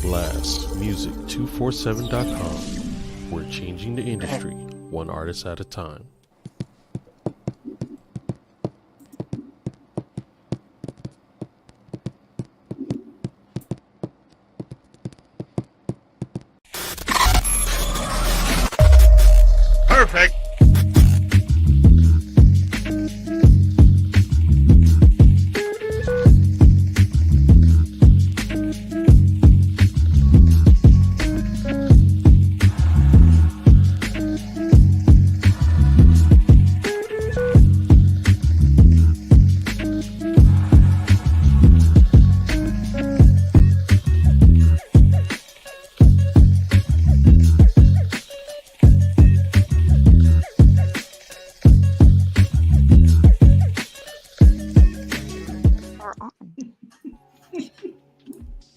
blastmusic247.com. We're changing the industry one artist at a time. Perfect.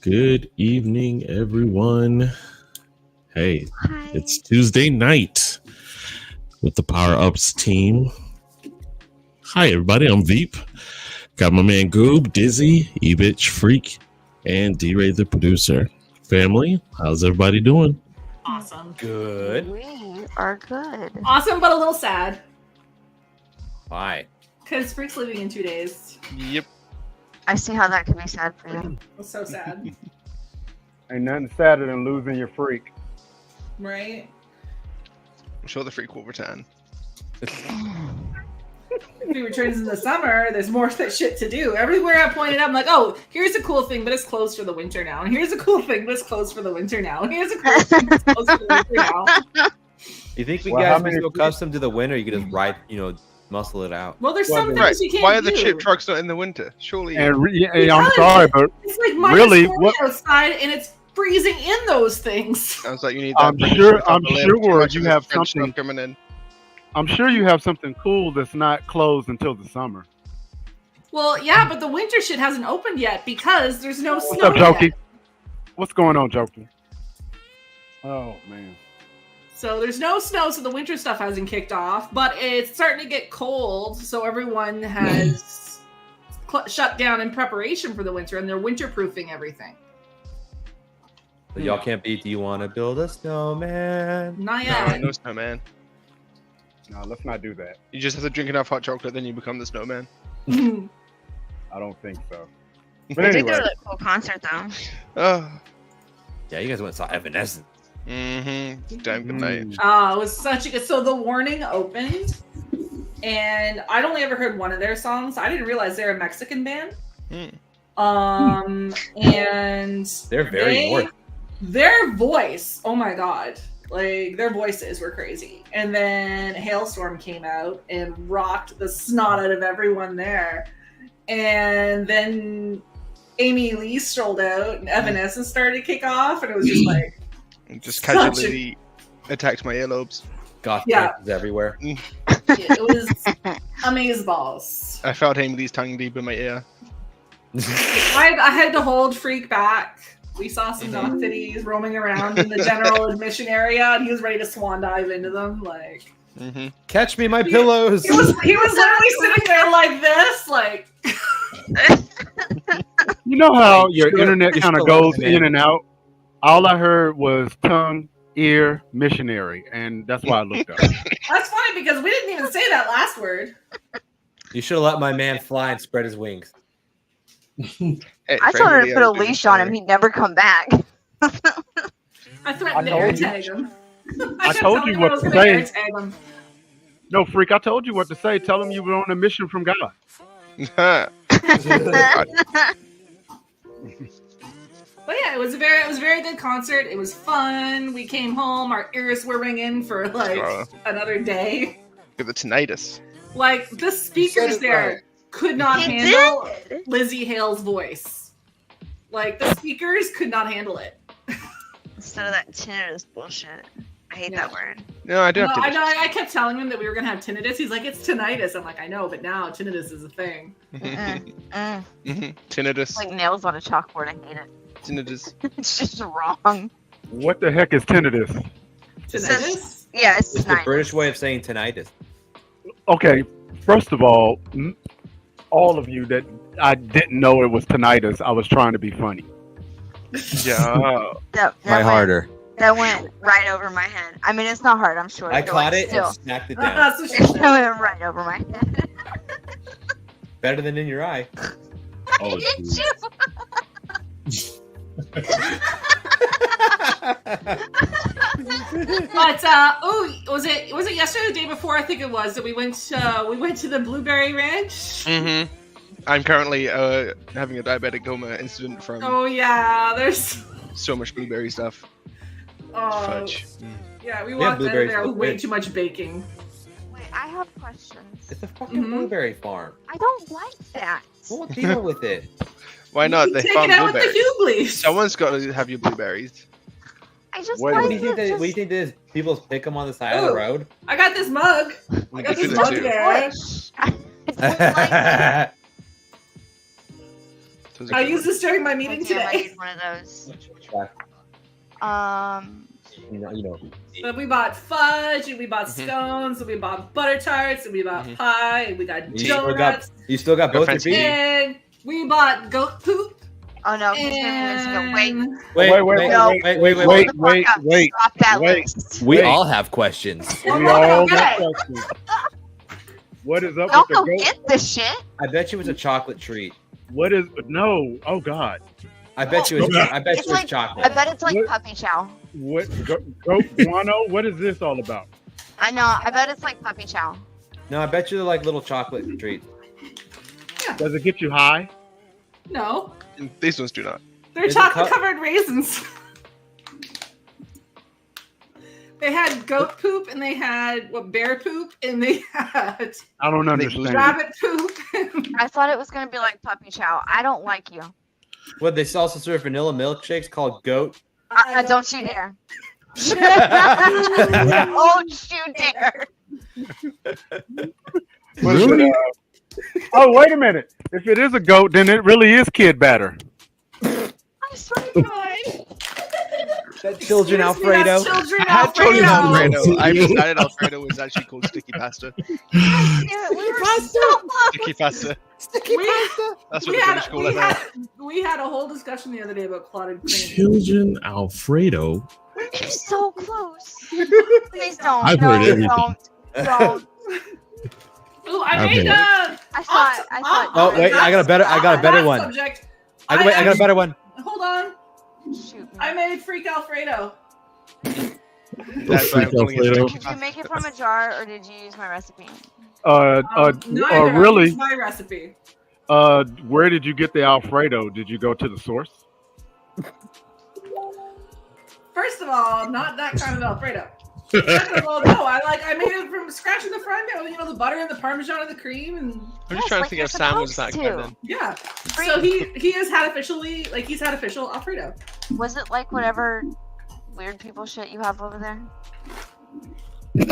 Good evening, everyone. Hey, It's Tuesday night with the Power Ups team. Hi, everybody. I'm Veep. Got my man GOOB, Dizzy, EBTCH, Freak, and DRay, the producer. Family, how's everybody doing? Awesome. Good. We are good. Awesome, but a little sad. Why? Because Freak's leaving in 2 days. Yep. I see how that could be sad for you. It's so sad. Ain't nothing sadder than losing your freak. Right? I'm sure the freak will return. If he returns in the summer, there's more shit to do. Everywhere I pointed out, I'm like, oh, here's a cool thing, but it's closed for the winter now. And here's a cool thing, but it's closed for the winter now. And here's a cool thing, but it's closed for the winter now. You think we Well, guys how be many so accustomed to the winter, you could just ride, muscle it out? Well, there's Well, some Right. things you can't Why are do. the chip trucks not in the winter? Surely. And I'm sorry, but It's like minus really, 40 what? outside, and it's freezing in those things. I was like, you need. I'm British sure- stuff I'm to live. sure Too much you of this have French something- stuff coming in. I'm sure you have something cool that's not closed until the summer. Well, yeah, but the winter shit hasn't opened yet because there's no What's snow up, Jokey? yet. What's going on, Jokey? Oh man. So there's no snow, so the winter stuff hasn't kicked off, but it's starting to get cold, so everyone has shut down in preparation for the winter, and they're winter-proofing everything. So y'all can't beat. Do you want to build a snowman? Not No, yet. no snowman. No, let's not do that. You just have to drink enough hot chocolate, then you become the snowman. I don't think so. But I did go anyway, to the cool concert though. Oh. Yeah, you guys went and saw Evanescence. Mm-hmm. Damn good night. It was such a good. So the Warning opened, and I'd only ever heard one of their songs. I didn't realize they're a Mexican band. And They're very north. Their voice, oh my god. Like, their voices were crazy. And then Hailstorm came out and rocked the snot out of everyone there. And then Amy Lee strolled out and Evanescence started to kick off. And it was just like... Just Such a- casually attacked my earlobes. Goth Yeah. dances everywhere. It was amazeballs. I felt Amy Lee's tongue deep in my ear. I had to hold Freak back. We saw some knock titties roaming around in the general admission area, and he was ready to swan dive into them. Like, Catch me, my pillows. he was literally sitting there like this, like. you know how your Sure, internet you kind of still goes love it, man. in and out. All I heard was tongue, ear, missionary, and that's why I looked up. That's funny because we didn't even say that last word. You should have let my man fly and spread his wings. I told her to put a leash on him. He'd never come back. I threatened to I air told you. tag him. I kept told telling you him what I was to gonna say. air tag him. No, Freak, I told you what to say. Tell him you were on a mission from God. But yeah, it was a very good concert. It was fun. We came home, our ears were ringing for like another day. Get the tinnitus. Like the speakers there could not He handle did. Lizzie Hale's voice. Like the speakers could not handle it. Instead of that tinnitus bullshit. I hate Yeah. that word. No, I do No, have I tinnitus. know. I kept telling him that we were gonna have tinnitus. He's like, "It's tinnitus." I'm like, "I know, but now tinnitus is a thing." Tinnitus. Like nails on a chalkboard. I hate it. Tinnitus. It's just wrong. What the heck is tinnitus? Tinnitus. Yeah, it's It's the nice. British way of saying tinnitus. Okay, first of all of you that I didn't know it was tinnitus, I was trying to be funny. Yeah. That Try went, harder. that went right over my head. I mean, it's not hard, I'm sure. I but, caught like, it still. and smacked it down. That's what she It said. went right over my head. Better than in your eye. Oh, Did geez. you? But was it yesterday or the day before? I think it was that we went to the Blueberry Ranch. Mm-hmm. I'm currently having a diabetic coma incident from Oh yeah, there's so much blueberry stuff. Fudge. yeah, we Yeah, walked in blueberries there with look way good. too much baking. Wait, I have questions. It's a fucking Mhm. blueberry farm. I don't like that. We'll deal with it. Why not? They Take farm it out with the blueberries. Hublies. Someone's got to have your blueberries. I just What like What do you think? it. What do you think this? People pick them on the side of the Ooh. road. I got this mug. I got You this do mug too. there. I don't like it. Those I are good used this during my Oh, meeting damn, I today. need one of those. You know. But we bought fudge, and we bought Mhm. scones, and we bought butter tarts, and we bought Mhm. pie, and we got You still got donuts, you still got Go both your fancy. feet. and we bought goat poop. Oh no, he's making this go. Wait, And Wait, Wait, wait, no. wait, wait, wait, hold wait, the fuck up. wait, Stop that wait. list. We Wait. all have questions. Well, We we're all gonna got get it. questions. What is up Don't with go the goat? get this shit. I bet you it was a chocolate treat. What is no? Oh God! I bet you it's It's like- chocolate. I bet it's like What? puppy chow. What goat guano? What is this all about? I know. I bet it's like puppy chow. No, I bet you they're like little chocolate treats. Does it get you high? No, These ones do not. they're Is it chocolate covered raisins. They had goat poop, and they had bear poop, and they had I don't understand. rabbit poop. I thought it was gonna be like puppy chow. I don't like you. What they also serve vanilla milkshakes called goat. Don't you dare. Don't you dare. What is it, oh, wait a minute. If it is a goat, then it really is kid batter. I swear to God. That children Excuse me, Alfredo. that's children I had told you Alfredo. Alfredo. I decided Alfredo was actually called sticky pasta. Damn it, we were so close. Sticky pasta. We, That's what we the had, British call we, it now. had, we had a whole discussion the other day about clotted cream. Children Alfredo. We're so close. Please don't. I've no, heard everything. Don't. Ooh, I've I made heard I thought. Oh, wait, I got a better one. Subject, I got a better one. Hold on. Shoot. I made freak Alfredo. That's why I'm calling it Alfredo. sticky Did you make it from a jar or did you use my recipe? Neither. I Really? used my recipe. Where did you get the Alfredo? Did you go to the source? First of all, not that kind of Alfredo. Second of all, no, I made it from scratch in the front. You know, the butter and the Parmesan and the cream, and I'm Yes, just trying like to think you're if Sam was supposed that kind to. then. yeah. So he has had officially he's had official Alfredo. Was it like whatever weird people shit you have over there?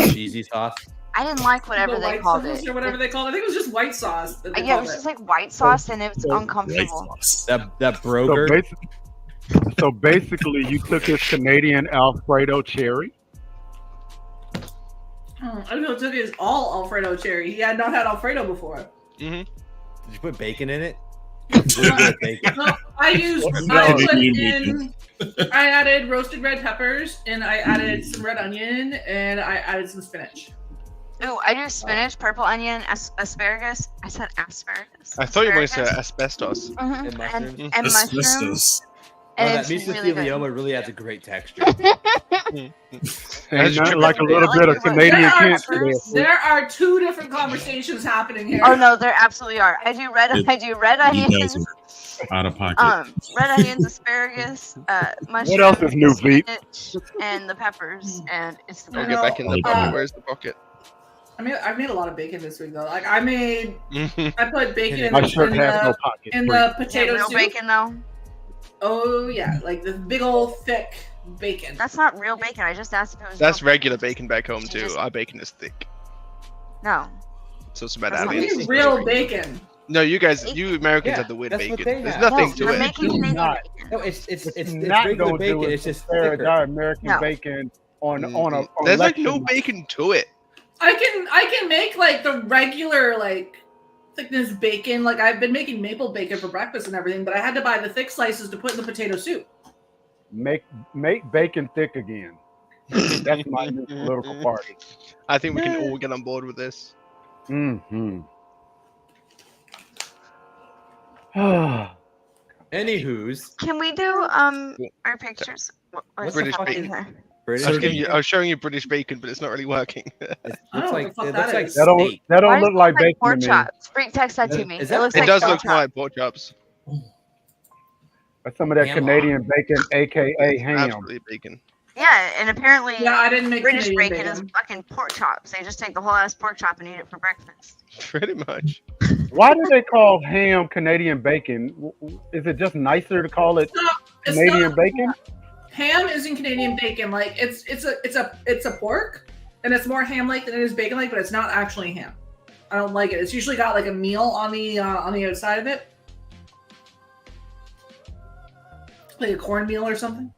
Cheesy sauce. I didn't like whatever The they white called sauce it. or whatever they called it. I think it was just white sauce. That they Yeah, it called was just like white sauce and it was uncomfortable. That So, broger. so basically, you took his Canadian Alfredo cherry. I know it took his all Alfredo cherry. He had not had Alfredo before. Mm-hmm. Did you put bacon in it? Bacon. No, I used. No, I they put need in. I added roasted red peppers, and I added some red onion, and I added some spinach. Ooh, I do spinach, purple onion, asparagus. I said asparagus. I thought you were going to say Asparagus. asbestos. Mhm. And mushrooms. and mushrooms. Asbestos. Oh, And that it's really good. mesothelioma really adds a great texture. And That's not true. like a little bit of Canadian There are, cancer there. there are two different conversations happening here. Oh no, there absolutely are. I do red You onions. guys are out of pocket. Red onions, asparagus, mushrooms, What else is new, Veep? spinach, and the peppers, and it's the I'll best. get back in the Uh, pocket. Where's the pocket? I've made a lot of bacon this week though. Like I put bacon in, My shirt in has no the pocket. in Free. the Yeah, potato real soup. bacon though. Oh yeah, like the big old thick bacon. That's not real bacon. I just asked if it was. That's real regular bacon back home too. Just- Our bacon is thick. No. So it's about That's I not aliens. mean real bacon. No, you guys, you Americans Yeah, have the weird that's what bacon. they There's have. nothing No, to we're it. making It's Canadian not. bacon. No, it's not regular going to do bacon. it. It's just compare thicker. American No. bacon on There's like election no night. bacon to it. I can make like the regular like thickness bacon. Like I've been making maple bacon for breakfast and everything, but I had to buy the thick slices to put in the potato soup. Make bacon thick again. That's my new political party. I think we can all get on board with this. Mm-hmm. Anywho's. Can we do our pictures? What's British the fuck bacon. is Here? British? I was showing you British bacon, but it's not really working. It I don't looks know like what the it fuck looks that like is. That don't steak. that don't Why does look it like bacon pork to me. chops? Freak, text that to me. Is It that- looks It like does pork look chops. more like pork chops. That's some of that Ham Canadian bacon, aka ham. Absolutely bacon. Yeah, and apparently Yeah, I didn't make British Canadian bacon is bacon. fucking pork chops. They just take the whole ass pork chop and eat it for breakfast. Pretty much. Why do they call ham Canadian bacon? Is it just nicer to call it It's Canadian not- bacon? Ham isn't Canadian bacon. Like it's a pork, and it's more ham-like than it is bacon-like, but it's not actually ham. I don't like it. It's usually got like a meal on the outside of it, like a cornmeal or something.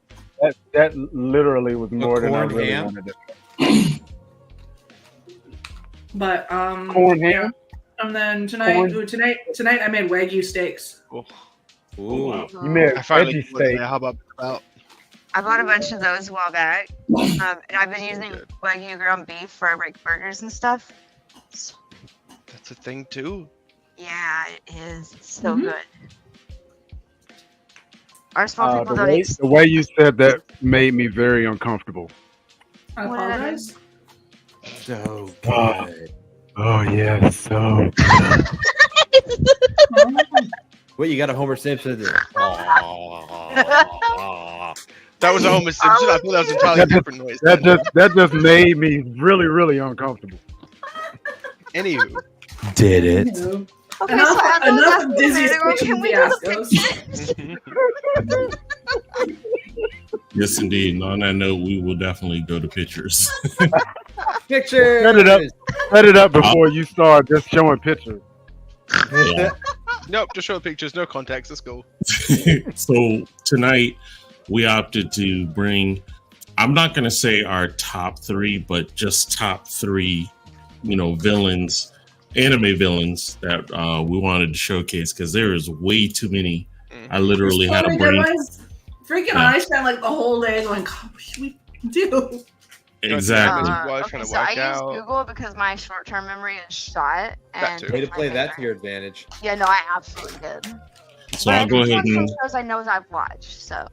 That literally was more than I corn really ham? wanted to. But Corn yeah. ham? And then tonight I made Wagyu steaks. Oh, Ooh. You made I finally veggie was there. steak. How about I bought a bunch of those a while back, and I've been using Wagyu ground beef for like burgers and stuff. So, that's a thing too? yeah, it is. It's so Mhm. good. Our small people The don't way, eat. the way you said that made me very uncomfortable. I What did I do? apologize. So good. Oh yeah, so Wait, you got a Homer Simpson? That was a Homer Simpson. I thought that was entirely That just- different noise. that just made me really uncomfortable. Anywho, Did it? Okay, Enough- so after enough that Disney video, Station can we do the fiascos. pictures? Yes, indeed. And on that note, we will definitely go to pictures. Pictures. Set it up before you start just showing pictures. Yeah. nope, just show pictures, no context. Let's go. So tonight we opted to bring, I'm not going to say our top three, but just top three, villains, anime villains that we wanted to showcase because there is way too many. I literally had a brain. Freaking Yeah. I spent like the whole day going, God, what should we do? Exactly. Okay, so I use Google because my short-term memory is shot. That And too. Way to my play that to favorite. your advantage. Yeah, no, I absolutely did. So I'll go ahead and shows I know I've watched. So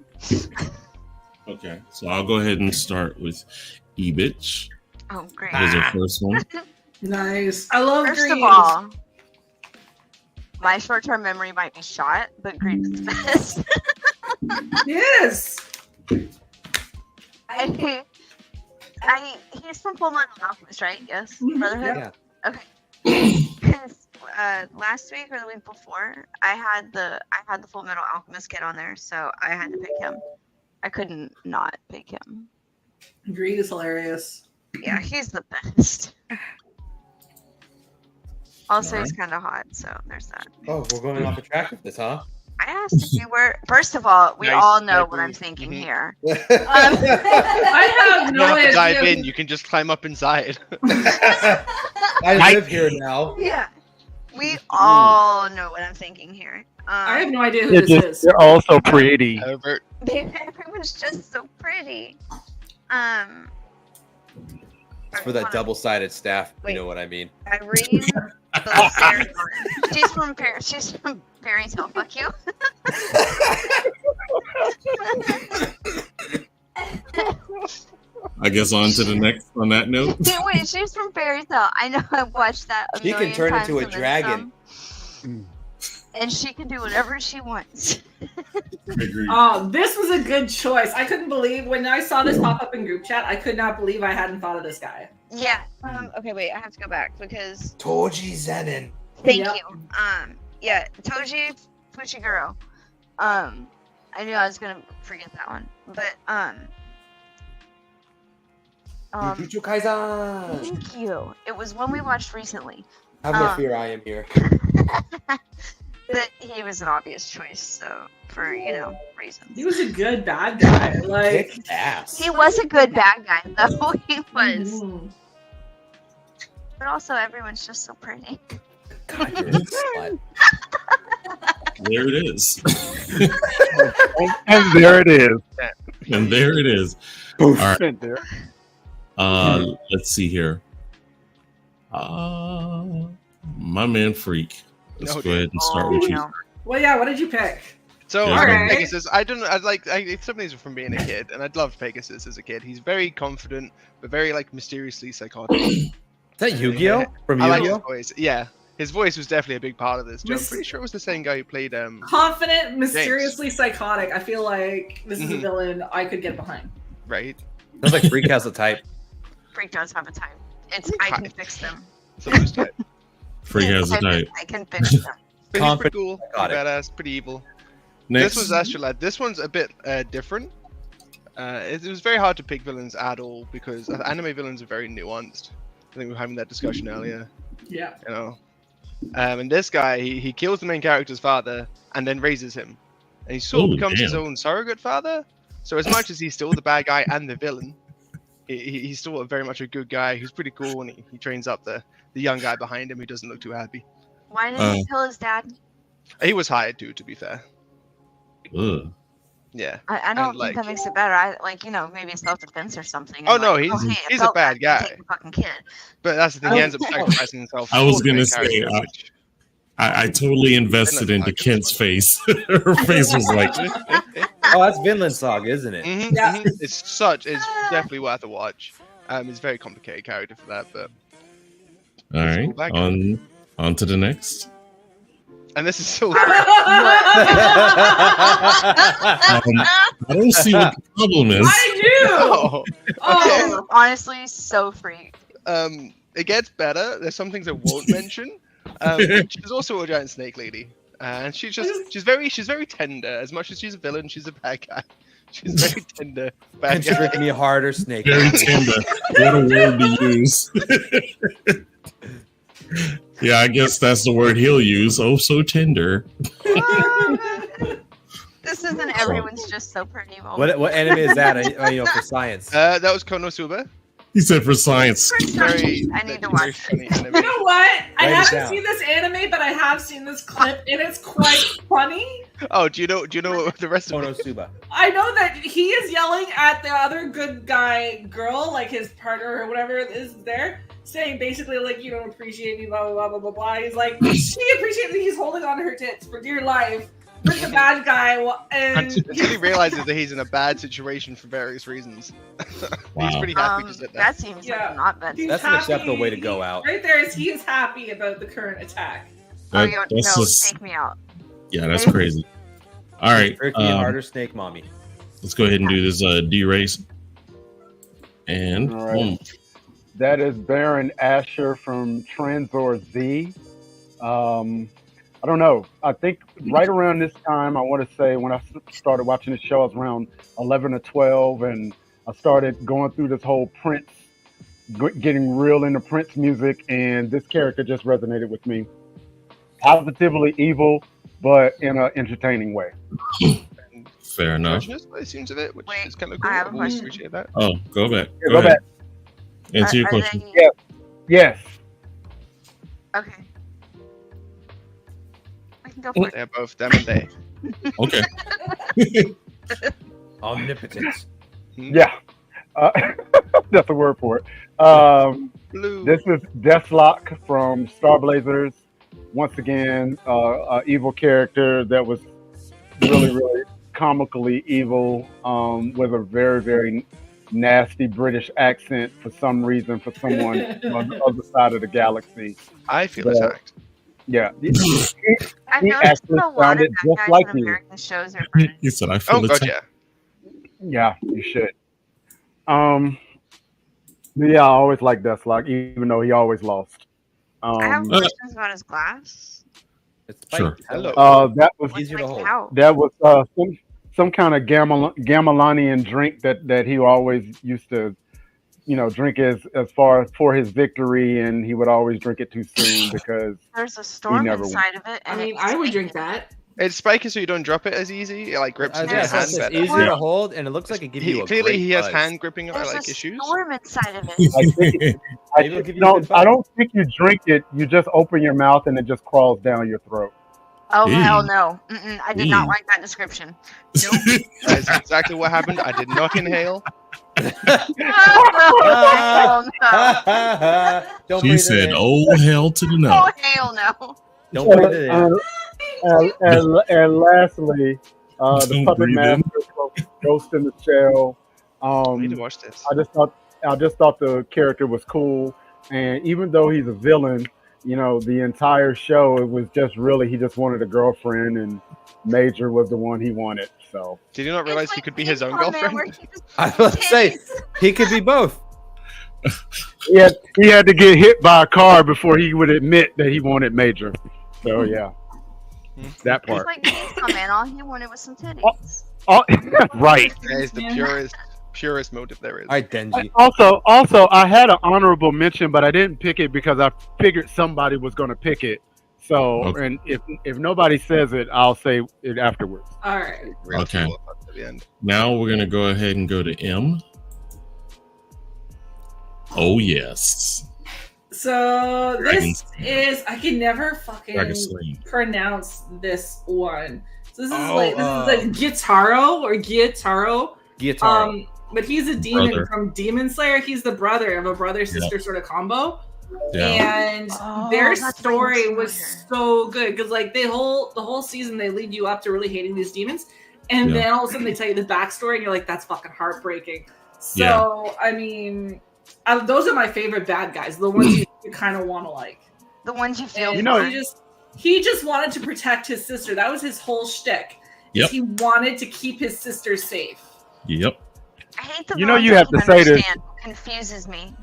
okay. So I'll go ahead and start with EBTCH. oh great. That is our first one. Nice. I love First greens. of all, my short-term memory might be shot, but green is best. Yes. He's from Full Metal Alchemist, right? Yes, Mhm. Brotherhood. Yeah. Okay. Because last week or the week before, I had the Full Metal Alchemist kit on there, so I had to pick him. I couldn't not pick him. Green is hilarious. Yeah, he's the best. Also, Alright. he's kind of hot, so there's that. Oh, we're going off the track with this, huh? I asked if you were. First of all, we Nice, all know I what I'm agree. thinking Mhm. here. I have You no don't have to dive idea. in. You can just climb up inside. I live here now. Yeah, we all know what I'm thinking here. I have no idea who They're, this is. they're all so pretty. Herbert. Everyone's just so pretty. It's for that double-sided staff. Wait. You know what I mean. Irene, the fairy one. She's from Fairy Tale. Fuck you. I guess on to the next on that note. Wait, she's from Fairy Tale. I know. I've watched that. She can million turn times into a and then dragon. some. And she can do whatever she wants. Agreed. Oh, this was a good choice. I couldn't believe when I saw this pop up in group chat. I could not believe I hadn't thought of this guy. Yeah. Okay, wait. I have to go back because Toji Zenin. thank Yep. you. Yeah, Toji Fushiguro. I knew I was gonna forget that one, but Jujutsu Kaisen. thank you. It was one we watched recently. Have no fear, I am here. But he was an obvious choice, so for reasons. He was a good bad guy. Like Kick ass. He was a good bad guy, though. He was. mhm. But also, everyone's just so pretty. God, you're a slut. There it is. And there it is. And there it is. All right. right. There. Let's see here. My man Freak. Let's go ahead and start with you. Well, yeah. What did you pick? So Yeah. Alright. Pegasus, some of these are from being a kid, and I'd loved Pegasus as a kid. He's very confident, but very like mysteriously psychotic. Is that Yu-Gi-Oh? From I like his Yu-Gi-Oh? voice. Yeah, his voice was definitely a big part of this. I'm pretty sure it was the same guy who played Confident, mysteriously psychotic. I feel like this is a Mhm. villain I could get behind. right. Sounds like Freak has a type. Freak does have a type. I can fix them. Somebody's type. Freak has a type. I can fix them. But he's Confident, pretty cool, psychotic. pretty badass, pretty evil. Next. This was Astrolad. This one's a bit different. It was very hard to pick villains at all because anime villains are very nuanced. I think we were having that discussion earlier. Yeah. You know, and this guy he kills the main character's father and then raises him, and he sort of becomes his own surrogate father. So as much as he's still the bad guy and the villain, he's still very much a good guy who's pretty cool, and he trains up the young guy behind him who doesn't look too happy. Why didn't he kill his dad? He was hired to be fair. Ugh. Yeah. I don't And, think that makes it better. Maybe self-defense or something. Oh and, no, hey, it he's a felt bad to guy. take the fucking kid. But that's the thing, he ends up sacrificing himself. I was for the gonna main say, character, which- I totally invested into Kent's face. Her face was like, Oh, that's Vinland Saga, isn't it? Mhm, Yeah. mhm. It's definitely worth a watch. It's a very complicated character for that, but all right, on to the next. and this is so I don't see what the problem is. I do. oh, Oh, Honestly, so freak. it gets better. There's some things I won't mention. She's also a giant snake lady, and she's very tender. As much as she's a villain, she's a bad guy. She's very tender, bad And guy. trick me harder, Snake. Very tender. What a word to use. Yeah, I guess that's the word he'll use. Oh, so tender. This isn't everyone's just so pretty moment. What anime is that? For science. That was Konosuba. He said for science. Very, I need to very watch funny it. anime. you know what? I Write it haven't down. seen this anime, but I have seen this clip, and it's quite funny. Oh, do you know what the rest of it? Konosuba. I know that he is yelling at the other good guy girl, like his partner or whatever is there, saying basically like, you don't appreciate me, blah blah blah blah blah blah. He's like, she appreciates that he's holding on to her tits for dear life. With the bad guy, and Until he realizes that he's in a bad situation for various reasons. He's Wow. pretty happy just at that. That seems Yeah. like not bad. he's That's an acceptable way to go out. Right there is he is happy about the current attack. Oh, That- you that's no, just, take me out. yeah, that's crazy. All right, Trick me harder, Snake Mommy. let's go ahead and do this D-race. And All right. That is Baron Asher from Transor Z. I don't know. I think right around this time, I want to say when I started watching the show, I was around 11 or 12, and I started going through this whole Prince, getting real into Prince music, and this character just resonated with me. Positively evil, but in an entertaining way. fair enough. Just by the seems of it, which Wait, is kind of I cool. have a I always question. appreciate that. Oh, go back. Yeah, go ahead. back. Answer your Are question. they- Yeah. Yes. Okay. We can go for it. They're both them and they. Okay. Omnipotence. Yeah. That's a word for it. Blue. This is Deathlock from Star Blazers. Once again, evil character that was really comically evil, with a very, very nasty British accent for some reason for someone on the other side of the galaxy. I feel Yeah. attacked. Yeah. I've He noticed actually that a lot sounded of bad just guys like in you. American shows are British. He said, I feel Oh god, attacked. yeah. Yeah, you should. But yeah, I always liked Deathlock, even though he always lost. I have questions about his glass. It's Sure. Hello. That was Easier to hold. How? That was some kind of Gamelanian drink that he always used to, drink as far for his victory, and he would always drink it too soon because There's a storm never inside of it. I And mean, it's I would drink spiky. that. It's spiky so you don't drop it as easy. It like grips into Yeah, your so hand it's better. easier to hold, and it looks like it gives you a Clearly great he has buzz. hand gripping There's like a issues. storm inside of it. Maybe it'll give you a good I buzz. don't think you drink it. You just open your mouth and it just crawls down your throat. Oh Ew. hell no! I did not Ew. like that description. Nope. That is exactly what happened. I did not inhale. Oh, hell no! Don't She breathe it said, in. "Oh hell to the no." Oh hell no! Don't breathe it in. And lastly, the Don't puppet breathe in. master, Ghost in the Shell. I need to watch this. I just thought the character was cool, and even though he's a villain, you know, the entire show it was just really he just wanted a girlfriend, and Major was the one he wanted. So Did you not realize he could be his own Pizza Man where girlfriend? he just I was about to say he could be both. he had to get hit by a car before he would admit that he wanted Major. So yeah, that It's part. like Pizza Man. All he wanted was some titties. Oh, right. That is the purest motive there is. All right, Denji. Also, I had an honorable mention, but I didn't pick it because I figured somebody was going to pick it. So, Okay. and if nobody says it, I'll say it afterwards. All right. We're gonna Okay. follow up at the end. Now we're gonna go ahead and go to M. Oh yes, So Dragon's this is I can never fucking Dragon Slain. pronounce this one. So this is Oh, like Gytaro or Gytaro. Guitar. But he's a demon Brother. from Demon Slayer. He's the brother of a brother sister sort of combo. Yeah. And Oh, their that's story Demon was Slayer. so good because like the whole season they lead you up to really hating these demons, and Yeah. then all of a sudden they tell you the backstory, and you're like, that's fucking heartbreaking. So Yeah. I mean, those are my favorite bad guys, the ones you kind of want to like. The ones you feel. And You know, he just wanted to protect his sister. That was his whole shtick. Yep. He wanted to keep his sister safe. Yep. I hate the You know villains you that have to can't say this. understand. It confuses me.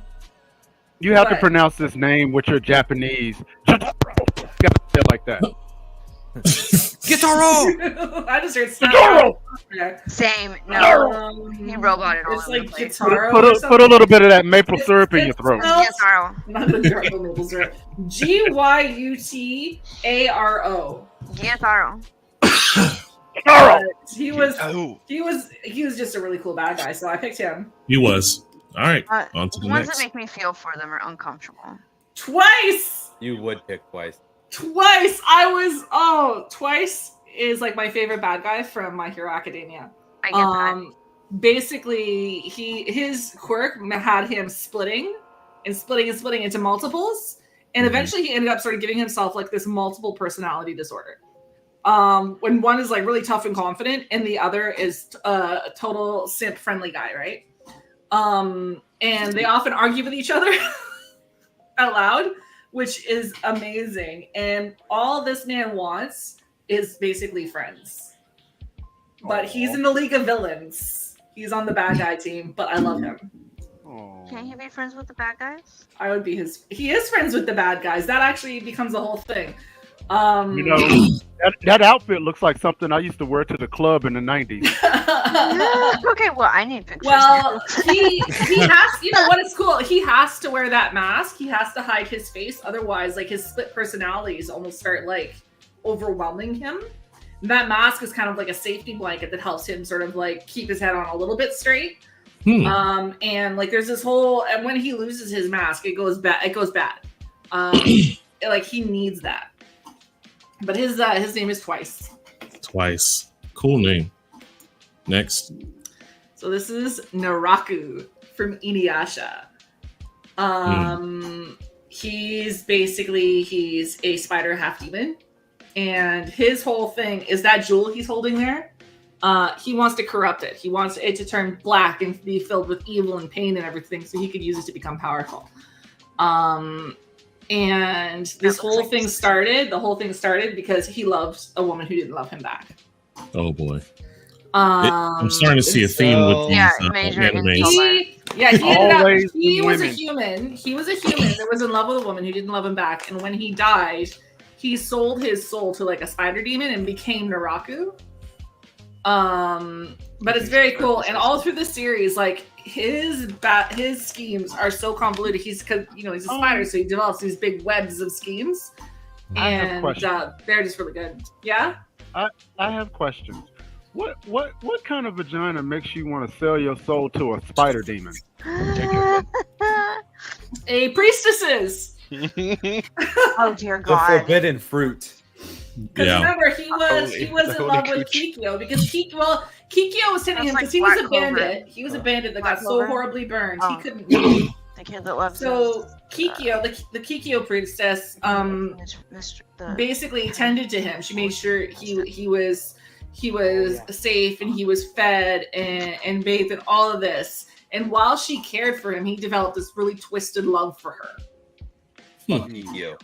You have to What? pronounce this name with your Japanese. You have to say it like that. Guitaro. I just heard Gytaro! Yeah. Same. No. He He roboted all It's over like the place. Gytaro. Put or a something. little bit of that maple syrup in your throat. No. Yes, Arlo. Not the Gytaro maple syrup. Gyutaro. Yes, Arlo. He was Oh, he was just a really cool bad guy, so I picked him He was. All right. Uh, On to the ones next. that make me feel for them are uncomfortable. twice. You would pick twice. Twice is like my favorite bad guy from My Hero Academia. I get that. Basically his quirk had him splitting into multiples, and Mhm. eventually he ended up sort of giving himself like this multiple personality disorder. When one is like really tough and confident and the other is a total simp friendly guy, right? And they often argue with each other out loud, which is amazing. And all this man wants is basically friends. But he's in the League of Villains. He's on the bad guy team, but I love him. Can't he be friends with the bad guys? I would be he is friends with the bad guys. That actually becomes the whole thing. You know, that outfit looks like something I used to wear to the club in the 90s. Okay, well, I need pictures. Well, he has, you know what is cool? He has to wear that mask. He has to hide his face. Otherwise, like his split personalities almost start like overwhelming him. That mask is kind of like a safety blanket that helps him sort of like keep his head on a little bit straight. And like there's this whole, and when he loses his mask, it goes bad. Like he needs that. But his name is Twice. Twice. Cool name. Next. So this is Naraku from Inuyasha. He's a spider half demon, and his whole thing is that jewel he's holding there. He wants to corrupt it. He wants it to turn black and be filled with evil and pain and everything, so he could use it to become powerful. And this whole thing started. The whole thing started because he loved a woman who didn't love him back. Oh boy. I'm starting to see a theme with these major animes. He was a human. He was a human that was in love with a woman who didn't love him back. And when he died, he sold his soul to like a spider demon and became Naraku. But it's very cool. And all through the series, like his schemes are so convoluted. He's a spider, so he develops these big webs of schemes. And they're just really good. Yeah? I have questions. What kind of vagina makes you want to sell your soul to a spider demon? A priestesses. Oh dear The God. forbidden fruit. Because Yeah. remember, he was Holy- in love with cooch. Kikyo because Kikyo was hitting him That's because he like was a Black Clover. bandit. He was a bandit that Black got so Clover? horribly burned he Oh. couldn't move. The kid that loves So us. Kikyo, the Kikyo priestess, basically tended to him. She made sure he was safe and he was fed and bathed and all of this. And while she cared for him, he developed this really twisted love for her. Fuck you.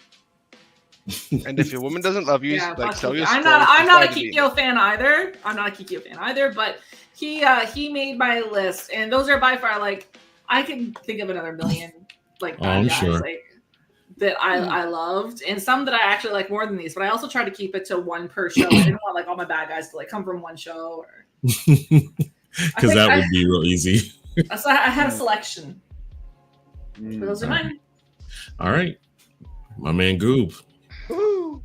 And if your woman doesn't love you, Yeah, like fuck sell Kikyo. your I'm soul not a to be- Kikyo fan either. But he made my list, and those are by far like I can think of another million like bad I'm guys sure. like that I loved, and some that I actually like more than these. But I also tried to keep it to one per show. I didn't want like all my bad guys to like come from one show. Or Because that would be real easy. so I had a selection. So those are mine. All right. My man Goob. Woo!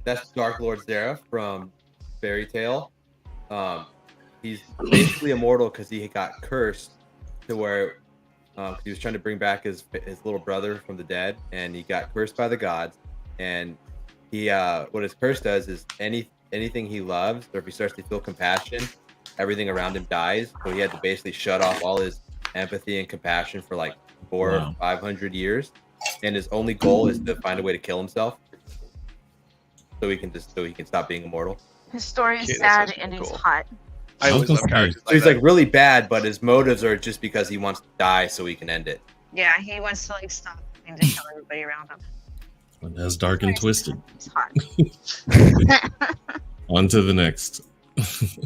That's Dark Lord Zera from Fairy Tail. He's basically immortal because he got cursed to where he was trying to bring back his little brother from the dead, and he got cursed by the gods. And he what his curse does is anything he loves, or if he starts to feel compassion, everything around him dies. So he had to basically shut off all his empathy and compassion for like 400 or 500 years. And his only goal is to find a way to kill himself, so he can stop being immortal. His story is Okay, that's sad and cool. he's hot. I always love Okay. characters So he's that. like really bad, but his motives are just because he wants to die so he can end it. Yeah, he wants to like stop and to kill everybody around him. And that's dark and twisted. He's hot. On to the next. Supposed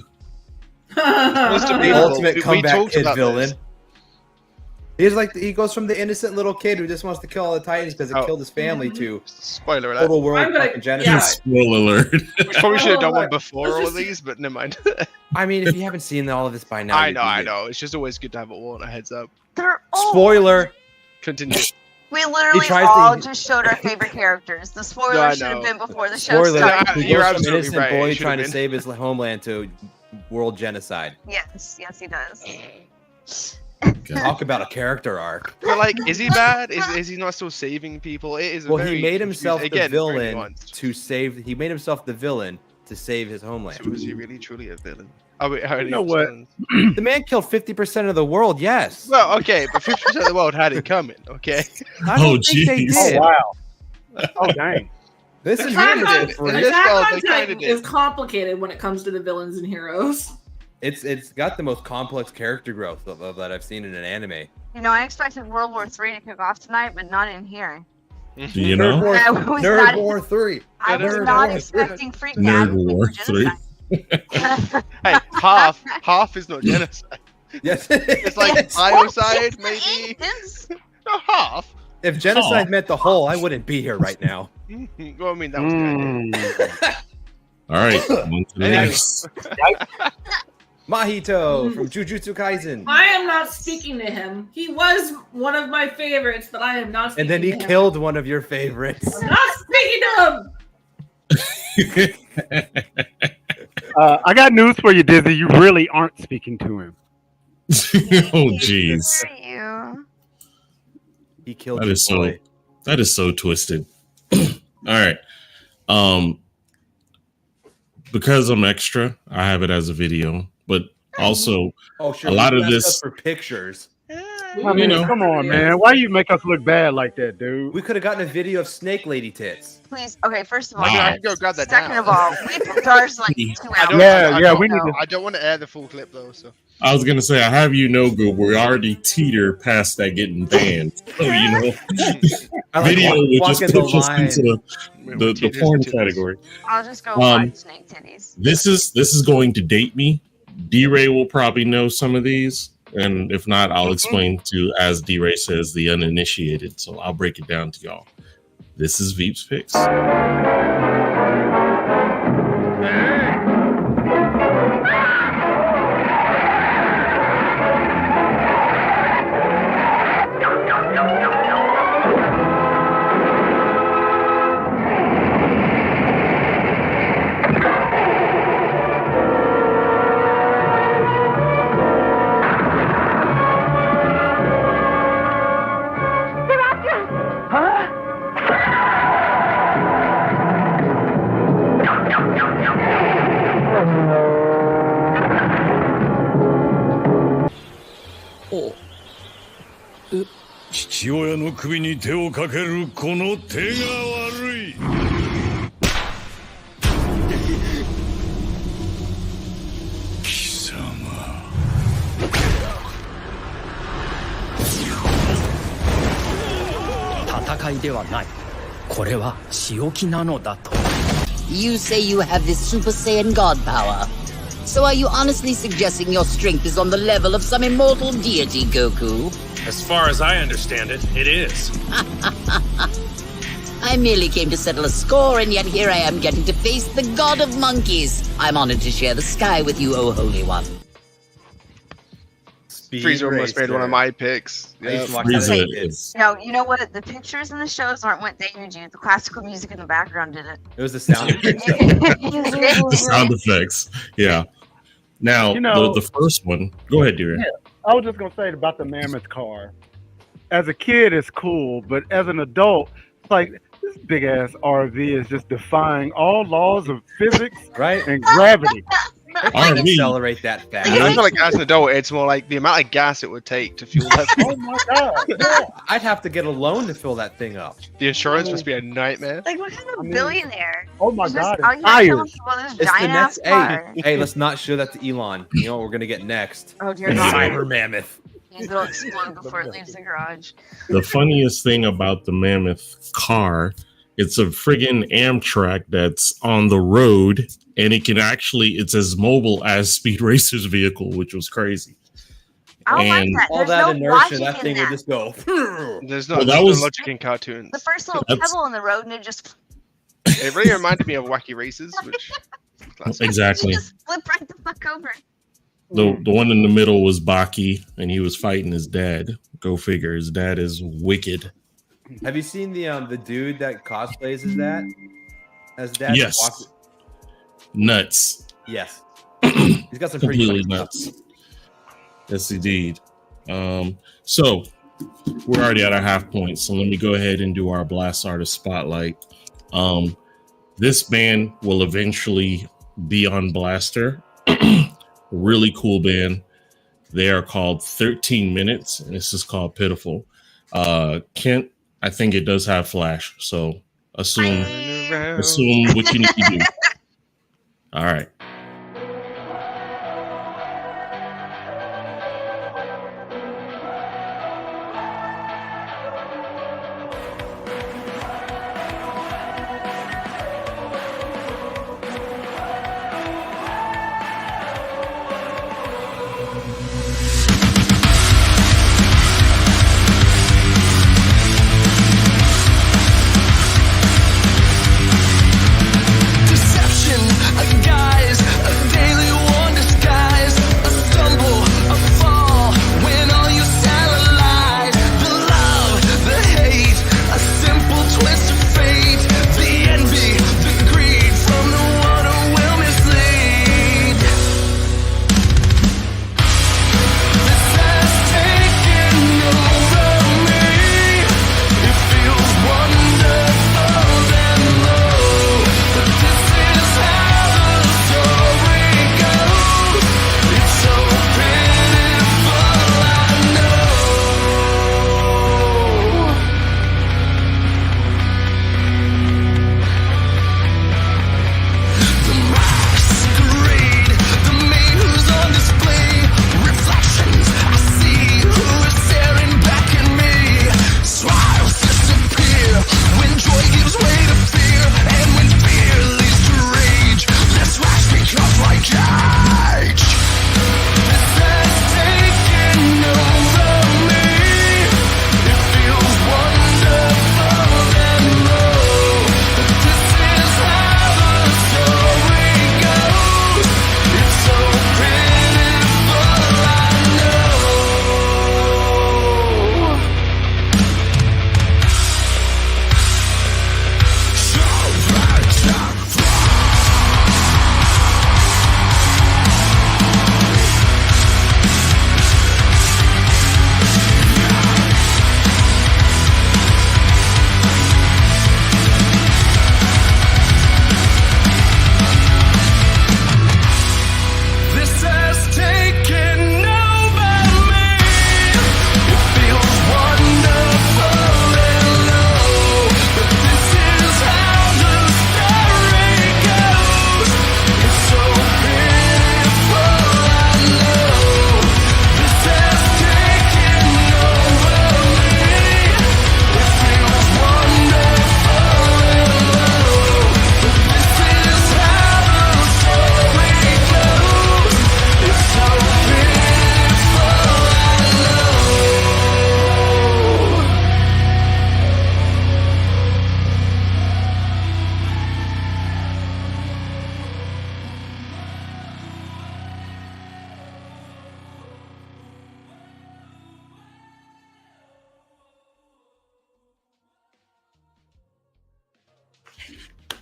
to be The Well, ultimate we comeback talked kid about villain. this. He goes from the innocent little kid who just wants to kill all the Titans because it Oh. killed his family to Spoiler alert. total world I'm gonna- fucking genocide. yeah. Spoiler alert. We probably should have done one Let's before all of just- these, but never mind. I mean, if you haven't seen all of this by now, I you'd know, be I good. know. It's just always good to have it all a heads up. They're all Spoiler. Continue. We literally tries all to- just showed our favorite characters. The spoiler No, I should have know. been before the show Spoiler. started. Yeah, He you're goes from absolutely innocent right. It boy should've trying to been. save his homeland to world genocide. Yes, he does. Talk about a character arc. But like, is he bad? Is he not still saving people? It is. Well, very he made himself confusing- the again, very villain nuanced. to save. He made himself the villain to save his So homeland. was he really truly a villain? Oh wait, how You know what? The man killed 50% of the world. Yes. Well, okay, but 50% of the world had it coming. Okay. I don't Oh, think they jeez. Oh did. wow. Oh dang. This They is kinda really did. free. In this Attack world, on they kinda Titan did. is complicated when it comes to the villains and heroes. It's got the most complex character growth of that I've seen in an anime. You know, I expected World War III to kick off tonight, but not in here. Do you know? I was Nerd not- War 3. I was Nerd not War expecting freak Nerd out War 3. Hey, half is not genocide. Yes. It's like Yes. biocide, maybe. It's- No, half. If genocide Oh. meant the whole, I wouldn't be here right now. Well, I mean, that was good. All right. On to the Anyway. next. Mahito from Jujutsu Kaisen. I am not speaking to him. He was one of my favorites, but I am not speaking And then he to him. killed one of your favorites. I'm not speaking to him! I got news for you, Dizzy. You really aren't speaking to him. Oh, jeez. For you. He killed That your is so. boy. That is so twisted. All right. Because I'm extra, I have it as a video, but also Oh, sure. A lot we of left this- us for pictures. I mean, know. come on, man. Why you make us look bad like that, dude? We could have gotten a video of Snake Lady tits. Please. Okay, first of all, Wow. I can go grab that second now. of all, we put ours like 2 I hours. don't, Yeah, I yeah, don't we know. need to- I don't want to air the full clip though. So I was gonna say I have you know, Google, we already teeter past that getting banned. So you know, I like video would just walking the push us line. into the Titties, porn titties. category. I'll just go watch snake titties. This is going to date me. DRay will probably know some of these, and if not, I'll explain to, as DRay says, the uninitiated. So I'll break it down to y'all. This is Veep's Picks. 父親の首に手をかけるこの手が悪い。貴様。戦いではない。これは仕置きなのだと。You say you have this Super Saiyan God power. So are you honestly suggesting your strength is on the level of some immortal deity, Goku? As far as I understand it, it is. I merely came to settle a score, and yet here I am getting to face the God of Monkeys. I'm honored to share the sky with you, O Holy One. Frieza almost made one of my picks. Yeah. No, you know what? The pictures in the shows aren't what they do. The classical music in the background did it. It was the sound effects. The sound effects. Yeah. Now, the first one. Go ahead, DRay. Yeah, I was just going to say about the mammoth car. As a kid, it's cool, but as an adult, it's like this big-ass RV is just defying all laws of physics and gravity. Accelerate that fast. I feel like as an adult, it's more like the amount of gas it would take to fuel that. Oh my god! Yeah. I'd have to get a loan to fill that thing up. The insurance must be a nightmare. Like, what kind of billionaire? Oh my god! It's the next. Hey, let's not show that to Elon. You know what we're gonna get next? Oh dear God! Cyber Mammoth. It'll explode before it leaves the garage. The funniest thing about the Mammoth car, it's a friggin' Amtrak that's on the road, and it's as mobile as Speed Racer's vehicle, which was crazy. I don't like that. All that inertia, that thing would just go. There's no logic in cartoons. The first little pebble in the road, and it just. It really reminded me of Wacky Races, which. Exactly. Just flip right the fuck over. The one in the middle was Baki, and he was fighting his dad. Go figure. His dad is wicked. Have you seen the dude that cosplays as that? As dad? Yes. Nuts. Yes. He's got some completely pretty nuts. Yes, indeed. So we're already at our half point, so let me go ahead and do our Blast Artist Spotlight. This band will eventually be on Blaster. Really cool band. They are called 13 Minutes, and this is called Pitiful. Kent, I think it does have Flash, so assume what you need to do. All right. Deception, guys.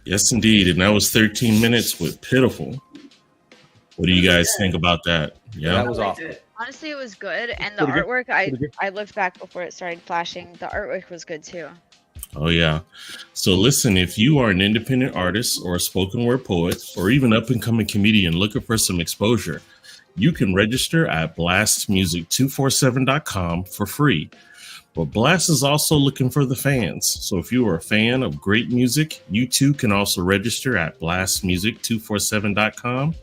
Yes, indeed. And that was 13 minutes with Pitiful. What do you guys think about that? Yeah, that was awesome. Honestly, it was good, and the artwork. I looked back before it started flashing. The artwork was good too. Oh, yeah. So listen, if you are an independent artist or a spoken word poet or even up and coming comedian looking for some exposure, you can register at blastmusic247.com for free. But Blast is also looking for the fans. So if you are a fan of great music, you too can also register at blastmusic247.com.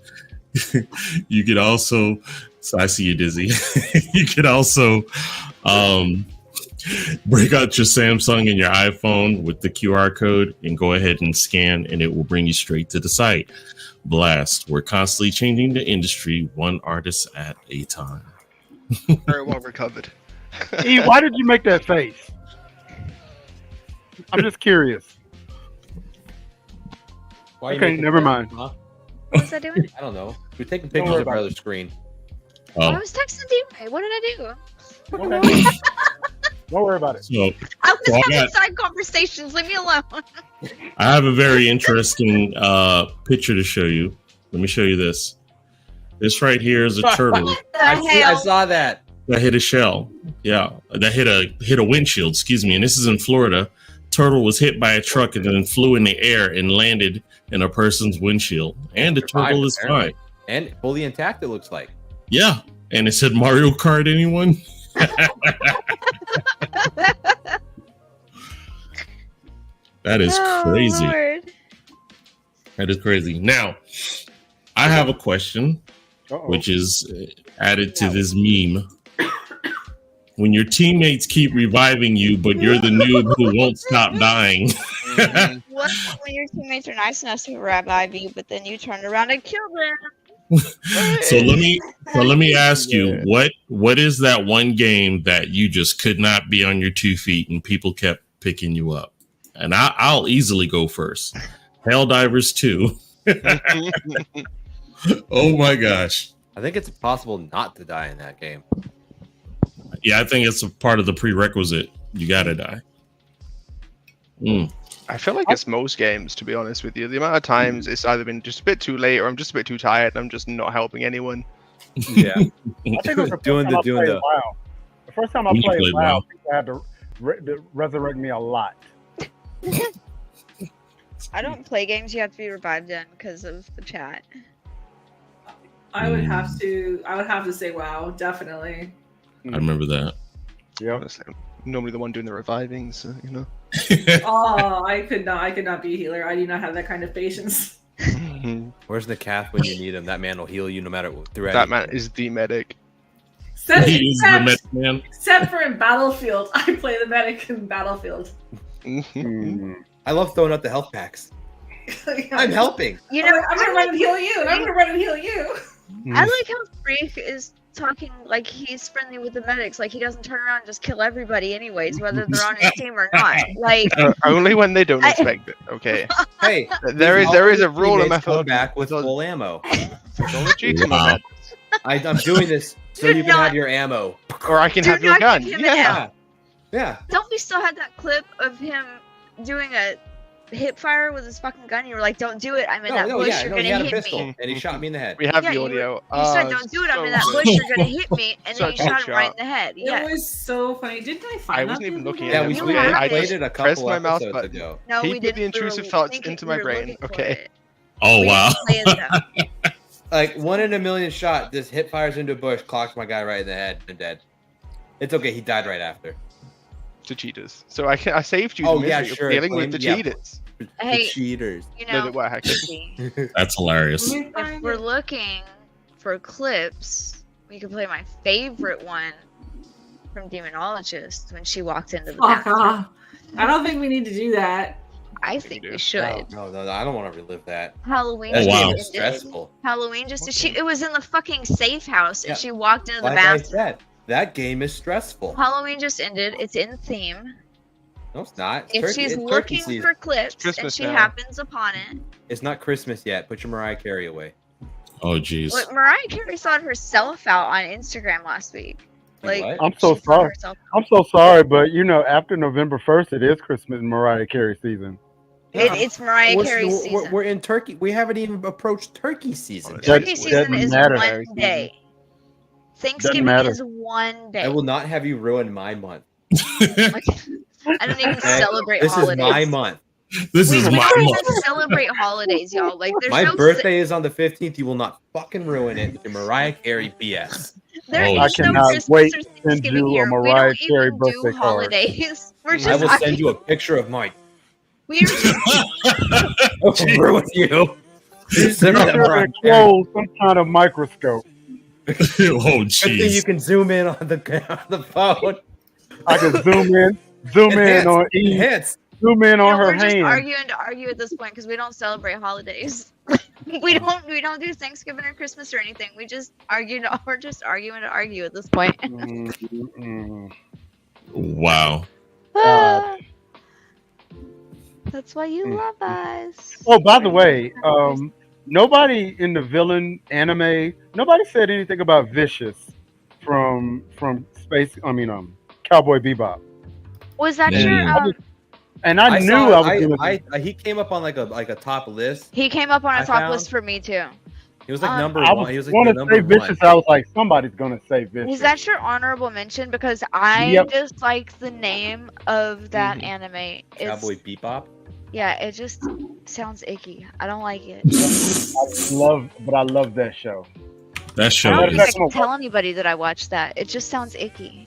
You could also, so I see you, Dizzy. You could also break out your Samsung and your iPhone with the QR code and go ahead and scan, and it will bring you straight to the site. Blast. We're constantly changing the industry, one artist at a time. Very well recovered. E, why did you make that face? I'm just curious. Why okay, never mind. What was I doing? I don't know. We're taking pictures of our other screen. I was texting DRay. What did I do? Don't worry about it. So, I was having side conversations. Leave me alone. I have a very interesting picture to show you. Let me show you this. This right here is a turtle. I saw that. That hit a shell. Yeah, that hit a windshield. Excuse me. And this is in Florida. Turtle was hit by a truck and then flew in the air and landed in a person's windshield. And the turtle is fine and fully intact. It looks like. Yeah, and it said Mario Kart. Anyone? That is crazy. Lord. That is crazy. Now, I have a question, which is added to this meme. When your teammates keep reviving you, but you're the noob who won't stop dying. What when your teammates are nice enough to revive you, but then you turn around and kill them? So let me ask you, what is that one game that you just could not be on your 2 feet and people kept picking you up? And I'll easily go first. Helldivers 2. Oh my gosh. I think it's impossible not to die in that game. Yeah, I think it's a part of the prerequisite. You gotta die. I feel like it's most games, to be honest with you. The amount of times it's either been just a bit too late or I'm just a bit too tired and I'm just not helping anyone. Yeah. I think it was the first time I played WoW, people had to resurrect me a lot. I don't play games you have to be revived in because of the chat. I would have to say WoW, definitely. I remember that. Yeah. Normally the one doing the reviving, so you know. Oh, I could not be a healer. I do not have that kind of patience. Where's the calf when you need him? That man will heal you no matter what. That man is the medic. Except for in Battlefield. I play the medic in Battlefield. I love throwing out the health packs. I'm helping. You know, I'm gonna run and heal you, and I'm gonna run and heal you. I like how Freak is talking like he's friendly with the medics, like he doesn't turn around and just kill everybody anyways, whether they're on his team or not. Like only when they don't expect it. Okay. Hey, there is a rule in my come back with full ammo. Don't cheat to my man. I'm doing this so you can have your ammo, or I can have your gun. Yeah. Don't we still have that clip of him doing a hip fire with his fucking gun? You were like, "Don't do it! I'm in that bush. You're gonna hit me." And he shot me in the head. We have the audio. You said, "Don't do it! I'm in that bush. You're gonna hit me," and then you shot him right in the head. Yeah, it was so funny. Didn't I find? I wasn't even looking at it. Yeah, we played it a couple my mouse episodes button. ago. No, he we put didn't. the intrusive thoughts into my brain. Okay. Oh wow. Like 1 in a million shot. This hip fires into a bush, clocks my guy right in the head, and dead. It's okay. He died right after. To cheaters. So I saved you. Oh yeah, sure. Dealing with the cheaters. Hey, the cheaters. You know, that's hilarious. If we're looking for clips, we could play my favorite one from Demonologist when she walked into the bathroom. I don't think we need to do that. I think we should. No, I don't want to relive that. Halloween. Oh, wow. Just stressful. Halloween just it was in the fucking safe house and she walked into the bathroom. That game is stressful. Halloween just ended. It's in theme. No, it's not. If she's looking for clips and she happens upon it. It's not Christmas yet. Put your Mariah Carey away. Oh, jeez. Look, Mariah Carey sought herself out on Instagram last week. Like, I'm so sorry. I'm so sorry, but you know, after November 1st, it is Christmas and Mariah Carey season. It's Mariah Carey's season. We're in Turkey. We haven't even approached turkey season. Turkey season is matter. one day. Thanksgiving is one day. I will not have you ruin my month. I don't even celebrate this holidays. This is my month. This is my month. We don't even celebrate holidays, y'all. Like, there's my no birthday is on the 15th. You will not fucking ruin it with your Mariah Carey BS. There I is cannot no Christmas wait or to send Thanksgiving you a here. Mariah We Carey don't even birthday do card. holidays. We're just I will send you a picture of mine. We're just ruin you. Some kind of microscope. Oh, Good jeez. thing you can zoom in on the phone. I can zoom in on Eve. Zoom in on her we're just hand. arguing to argue at this point because we don't celebrate holidays. we don't do Thanksgiving or Christmas or anything. We just argue. We're just arguing to argue at this point. Wow. That's why you love us. Oh, by the way, nobody in the villain anime, nobody said anything about Vicious from Cowboy Bebop. Was that your? And I knew I was. He came up on like a top list. He came up on a top list for me too. He was like number one. He was like going the to number say Vicious. one. I was like, somebody's gonna say Vicious. Was that your honorable mention? Because I just like the name of that anime. Cowboy Bebop. Yeah, it just sounds icky. I don't like it. I love that show. That show. I don't think I can tell anybody that I watched that. It just sounds icky.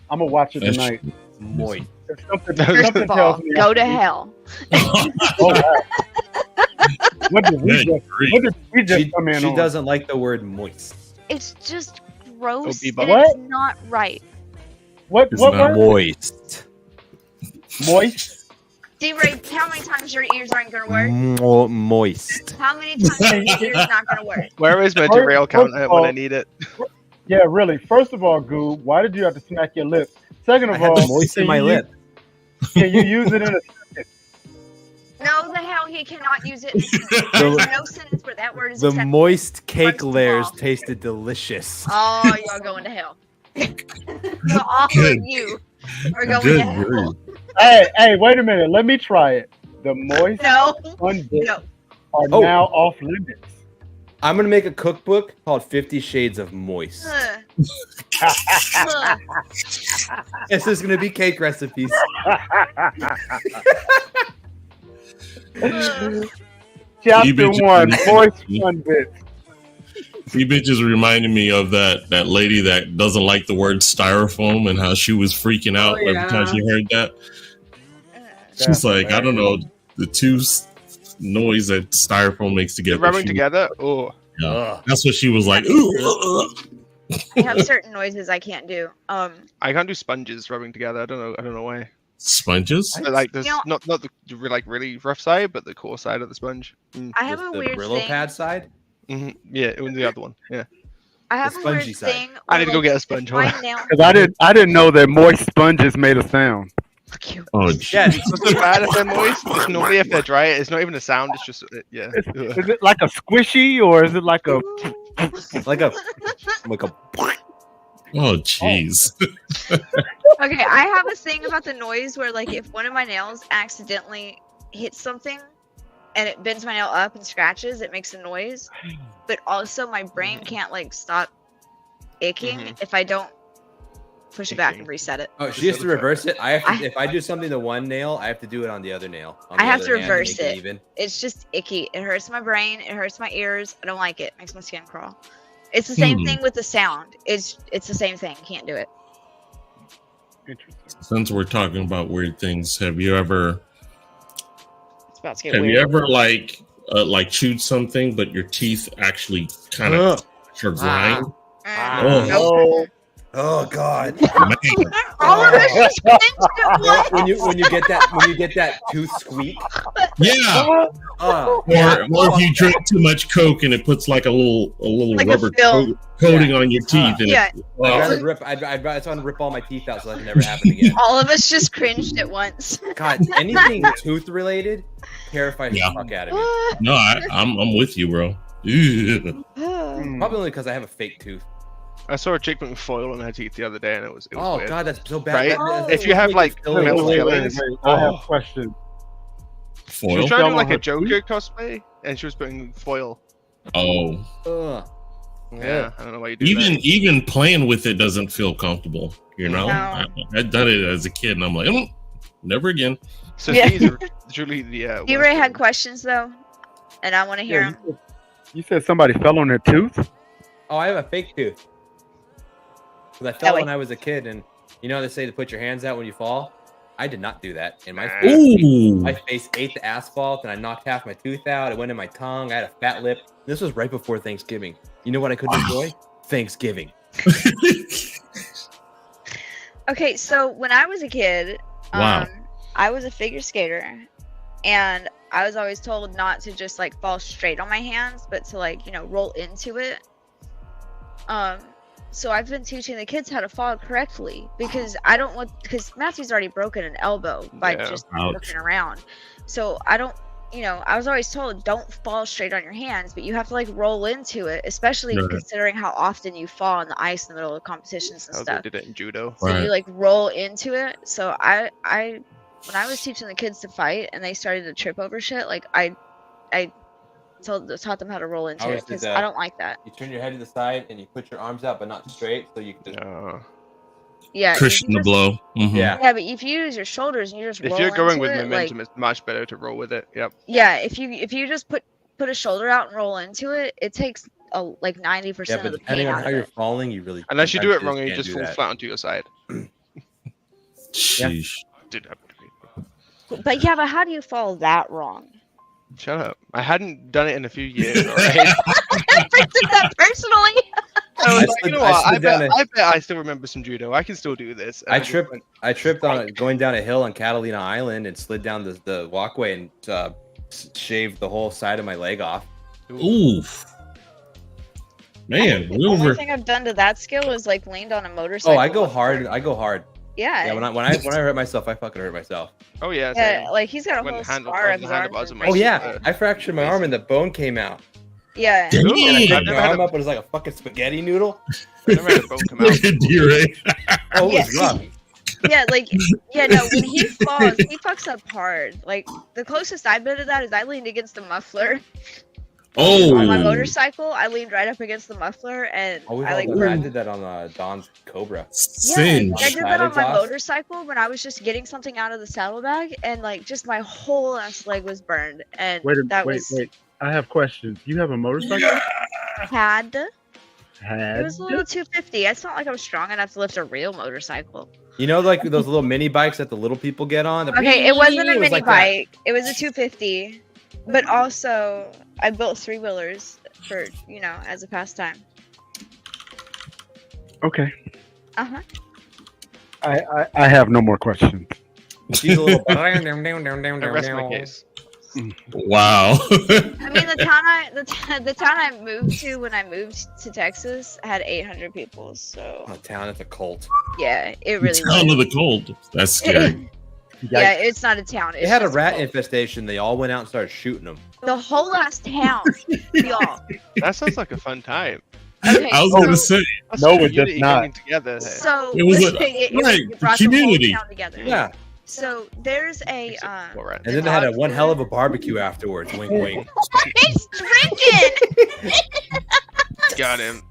I'm gonna watch it tonight. Moist. Something tells me go to hell. What did we just come in She on? doesn't like the word moist. It's just gross. And What? it's not right. What word? Moist. Moist? DRay, how many times your ears aren't gonna work? Moist. How many times your ears not gonna work? Where is my derail counter when I need it? Yeah, really. First of all, Goob, why did you have to smack your lips? Second of all, I had to moisten my lip. Can you use it in a sentence? No, the hell he cannot use it. There's no sentence where that word is The accepted. moist cake layers tasted delicious. Oh, y'all going to hell. So all of you are going to hell. Hey, wait a minute. Let me try it. The moist fun bits are now off limits. I'm gonna make a cookbook called 50 Shades of Moist. This is gonna be cake recipes. Chapter 1, moist fun bits. You bitches reminded me of that lady that doesn't like the word styrofoam and how she was freaking out every time she heard that. She's like, I don't know, the two noise that styrofoam makes together. Rubbing together? Oh. Yeah. That's what she was like. Ooh. I have certain noises I can't do. I can't do sponges rubbing together. I don't know why. Sponges? Like this, not the like really rough side, but the core side of the sponge. I have a weird Brillo thing. pad side? Yeah, it was the other one. Yeah. I have a weird thing. I need to go get a sponge. Because I didn't know that moist sponges made a sound. Oh, yeah, it's not so bad if they're moist. It's normally if they're dry, it's not even a sound. It's just yeah. Is it like a squishy or is it like a like a Oh jeez. Okay, I have a thing about the noise where like if one of my nails accidentally hits something and it bends my nail up and scratches, it makes a noise. But also my brain can't like stop aching if I don't push it back and reset it. Oh, she has to reverse it. I have to, if I do something to one nail, I have to do it on the other nail. I have to reverse it. It's just icky. It hurts my brain. It hurts my ears. I don't like it. Makes my skin crawl. It's the same thing with the sound. It's the same thing. Can't do it. Since we're talking about weird things, have you ever weird. you ever like chewed something but your teeth actually kind of grind? Oh God! All of us just when you get that tooth squeak. Yeah. Or if you drink too much Coke and it puts like a little like rubber coating on your teeth. And yeah. I'd rather rip all my teeth out so that can never happen again. All of us just cringed at once. God, anything tooth related terrifies the fuck out of me. No, I'm with you, bro. Probably only because I have a fake tooth. I saw a chick putting foil on her teeth the other day, and it was weird. God, that's so bad. Right? If you have like metal fillings, I have a question. She was trying to do like a Joker cosplay, and she was putting foil. Oh. Yeah, I don't know why you do even that. Even playing with it doesn't feel comfortable. You know, No. I'd done it as a kid, and I'm like, never again. So Yeah. these are truly the. DRay had questions though, and I want to hear them. You said somebody fell on their tooth? Oh, I have a fake tooth. Because I fell when I was a kid, and you know they say to put your hands out when you fall. I did not do that. And my face ate the asphalt, and I knocked half my tooth out. It went in my tongue. I had a fat lip. This was right before Thanksgiving. You know what I couldn't enjoy? Thanksgiving. Okay, so when I was a kid, Wow. I was a figure skater, and I was always told not to just like fall straight on my hands, but to like, you know, roll into it. So I've been teaching the kids how to fall correctly because Matthew's already broken an elbow by just looking around. So I don't, you know, I was always told don't fall straight on your hands, but you have to like roll into it, especially considering how often you fall on the ice in the middle of competitions and stuff. They did it in judo. So you like roll into it. So I when I was teaching the kids to fight and they started to trip over shit, like I taught them how to roll into it because I don't like that. You turn your head to the side and you put your arms out, but not straight, so you can just. Yeah. Cushion the blow. Mm-hmm. Yeah. Yeah, but if you use your shoulders and you just roll if you're going with into it, momentum, like, it's much better to roll with it. Yep. Yeah, if you just put a shoulder out and roll into it, it takes like 90% of the pain depending on out how of you're it. falling, you really. Unless you do it wrong and you can't just do fall that. flat onto your side. Sheesh. Did happen to me. But yeah, but how do you fall that wrong? Shut up. I hadn't done it in a few years, alright? I took that personally. I was like, you know what? I slid down bet I still remember some judo. I can still do this. And I tripped on it going down a hill on Catalina Island and slid down the walkway and shaved the whole side of my leg off. Oof. Man, The only thing I've done to that skill is like leaned on a motorcycle. Oh, I go hard. I go hard. Yeah. Yeah. When I hurt myself, I fucking hurt myself. Oh yeah. Yeah, like he's got a whole scar of his arm. Oh yeah, I fractured my arm and the bone came out. Yeah. And I I've picked never my had arm up, it was like a fucking spaghetti noodle. I never had a bone come out. DRay. Oh, it was rough. Yeah, like no, when he falls, he fucks up hard. Like the closest I've been to that is I leaned against the muffler. Oh. On my motorcycle, I leaned right up against the muffler and I did that on Don's Cobra. Yeah, I did that on my motorcycle when I was just getting something out of the saddlebag, and like just my whole ass leg was burned. And Wait. I have questions. You have a motorcycle? Had. It was a little 250. It's not like I was strong enough to lift a real motorcycle. You know, like those little mini bikes that the little people get on. Okay, it wasn't a mini bike. It was a 250. But also, I built 3-wheelers for, you know, as a pastime. Okay. Uh-huh. I have no more questions. She's a little. I rest my case. Wow. I mean, the town I moved to when I moved to Texas had 800 people. So. A town, it's a cult. Yeah, it really Town was. of the cold. That's scary. Yeah, it's not a town. They had a rat infestation. They all went out and started shooting them. The whole last town, y'all. That sounds like a fun time. Okay, I was gonna say. No, it does not. Together. So It was it brought community. the whole town together. Yeah. So there's a And then they had one hell of a barbecue afterwards. Wink, wink. He's drinking. Got him.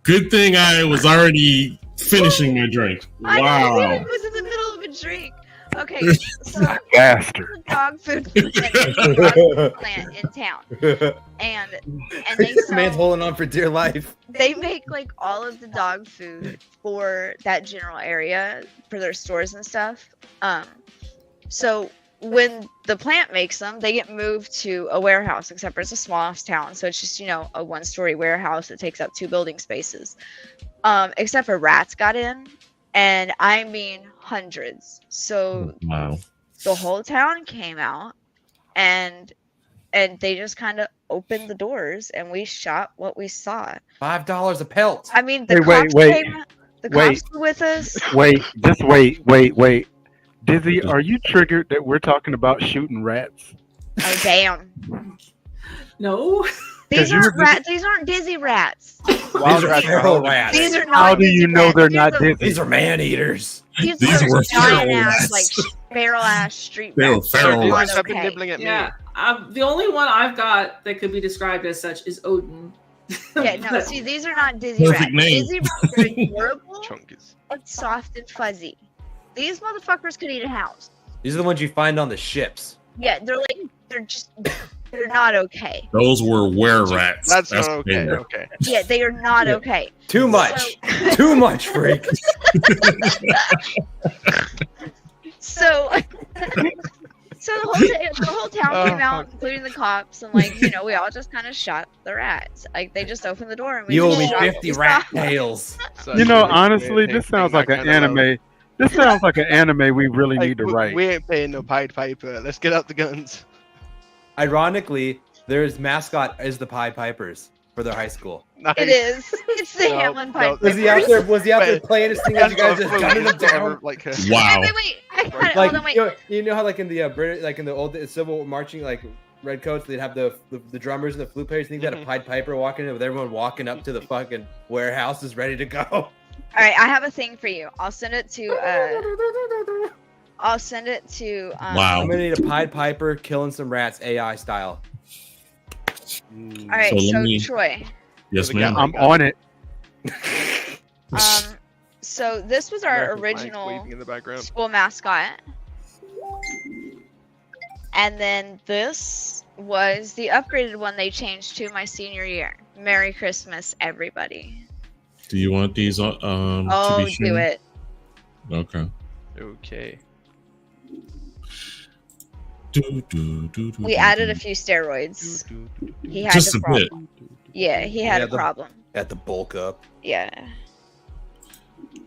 Good thing I was already finishing my drink. I Wow. was in the middle of a drink. Okay, so Bastard. dog food plant in town, and they Man's sell, holding on for dear life. they make like all of the dog food for that general area for their stores and stuff. So when the plant makes them, they get moved to a warehouse, except for it's a small ass town, so it's just, you know, a 1-story warehouse that takes up 2 building spaces. Except for rats got in, and I mean hundreds. So Wow. the whole town came out, and they just kind of opened the doors, and we shot what we saw. $5 a pelt. I mean, the Hey, cops wait. came. The cops were with us. Just wait. Dizzy, are you triggered that we're talking about shooting rats? Oh damn! No. These aren't rats. These aren't dizzy rats. Wild rats are feral rats. These are not. How do you dizzy know rats. they're not dizzy? These are man eaters. These These are were giant feral ass, rats. like feral ass street Feral- rats. feral They're not rats. Stop been okay. nibbling at me. Yeah, the only one I've got that could be described as such is Odin. Yeah, no, see, these are not dizzy Perfect rats. name. Dizzy rats are adorable Chunkies. and soft and fuzzy. These motherfuckers could eat a house. These are the ones you find on the ships. Yeah, they're not okay. Those were were rats. That's not what they okay. were. Okay. Yeah, they are not okay. Too much. Too much, freak. So, so the whole town came out, including the cops, and like, you know, we all just kind of shot the rats. Like they just opened the door and we You owe just me shot 50 the rat rats. tails. You know, honestly, this sounds like an anime. This sounds like an anime we really Like, need to write. we ain't paying no Pied Piper. Let's get out the guns. Ironically, their mascot is the Pied Pipers for their high school. Nice. It is. It's the No, Hamlin no, Pied Was he out there? Was he out there Wait. playing his thing as you guys just gunning him down? Like, Wow. Wait. I got it. Like Hold on, wait. you know how like in the British, like in the old Civil War marching, like red coats, they'd have the drummers and the flute players. Think they had a Pied Piper walking in with everyone walking up to the fucking warehouses ready to go. All right, I have a thing for you. I'll send it to. I'll send it to. Wow. I'm gonna need a Pied Piper killing some rats AI style. All right, So let so me- Troy. Yes, ma'am. I'm on it. So this was our American flag original waving in the background. school mascot, and then this was the upgraded one they changed to my senior year. Merry Christmas, everybody! Do you want these to Oh, be do shown? it. Okay. Okay. We added a few steroids. He had Just a a problem. bit. Yeah, he had Yeah, a the- problem. Had to bulk up. Yeah.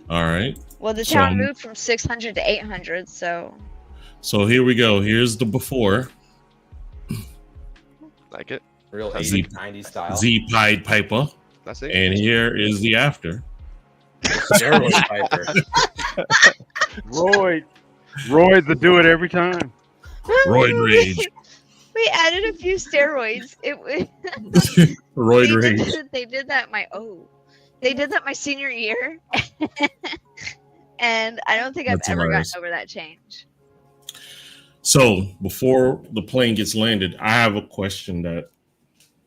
All right. Well, the town So- moved from 600 to 800, so So here we go. Here's the before. Like it. Real That's 80s, 90s style. Z Pied Piper. That's it. And here is the after. Steroid Piper. Roids will do it every time. Roid Rage. we added a few steroids. It was Roid they Rage. they did that they did that my senior year, and I don't think That's I've ever hilarious. gotten over that change. So before the plane gets landed, I have a question that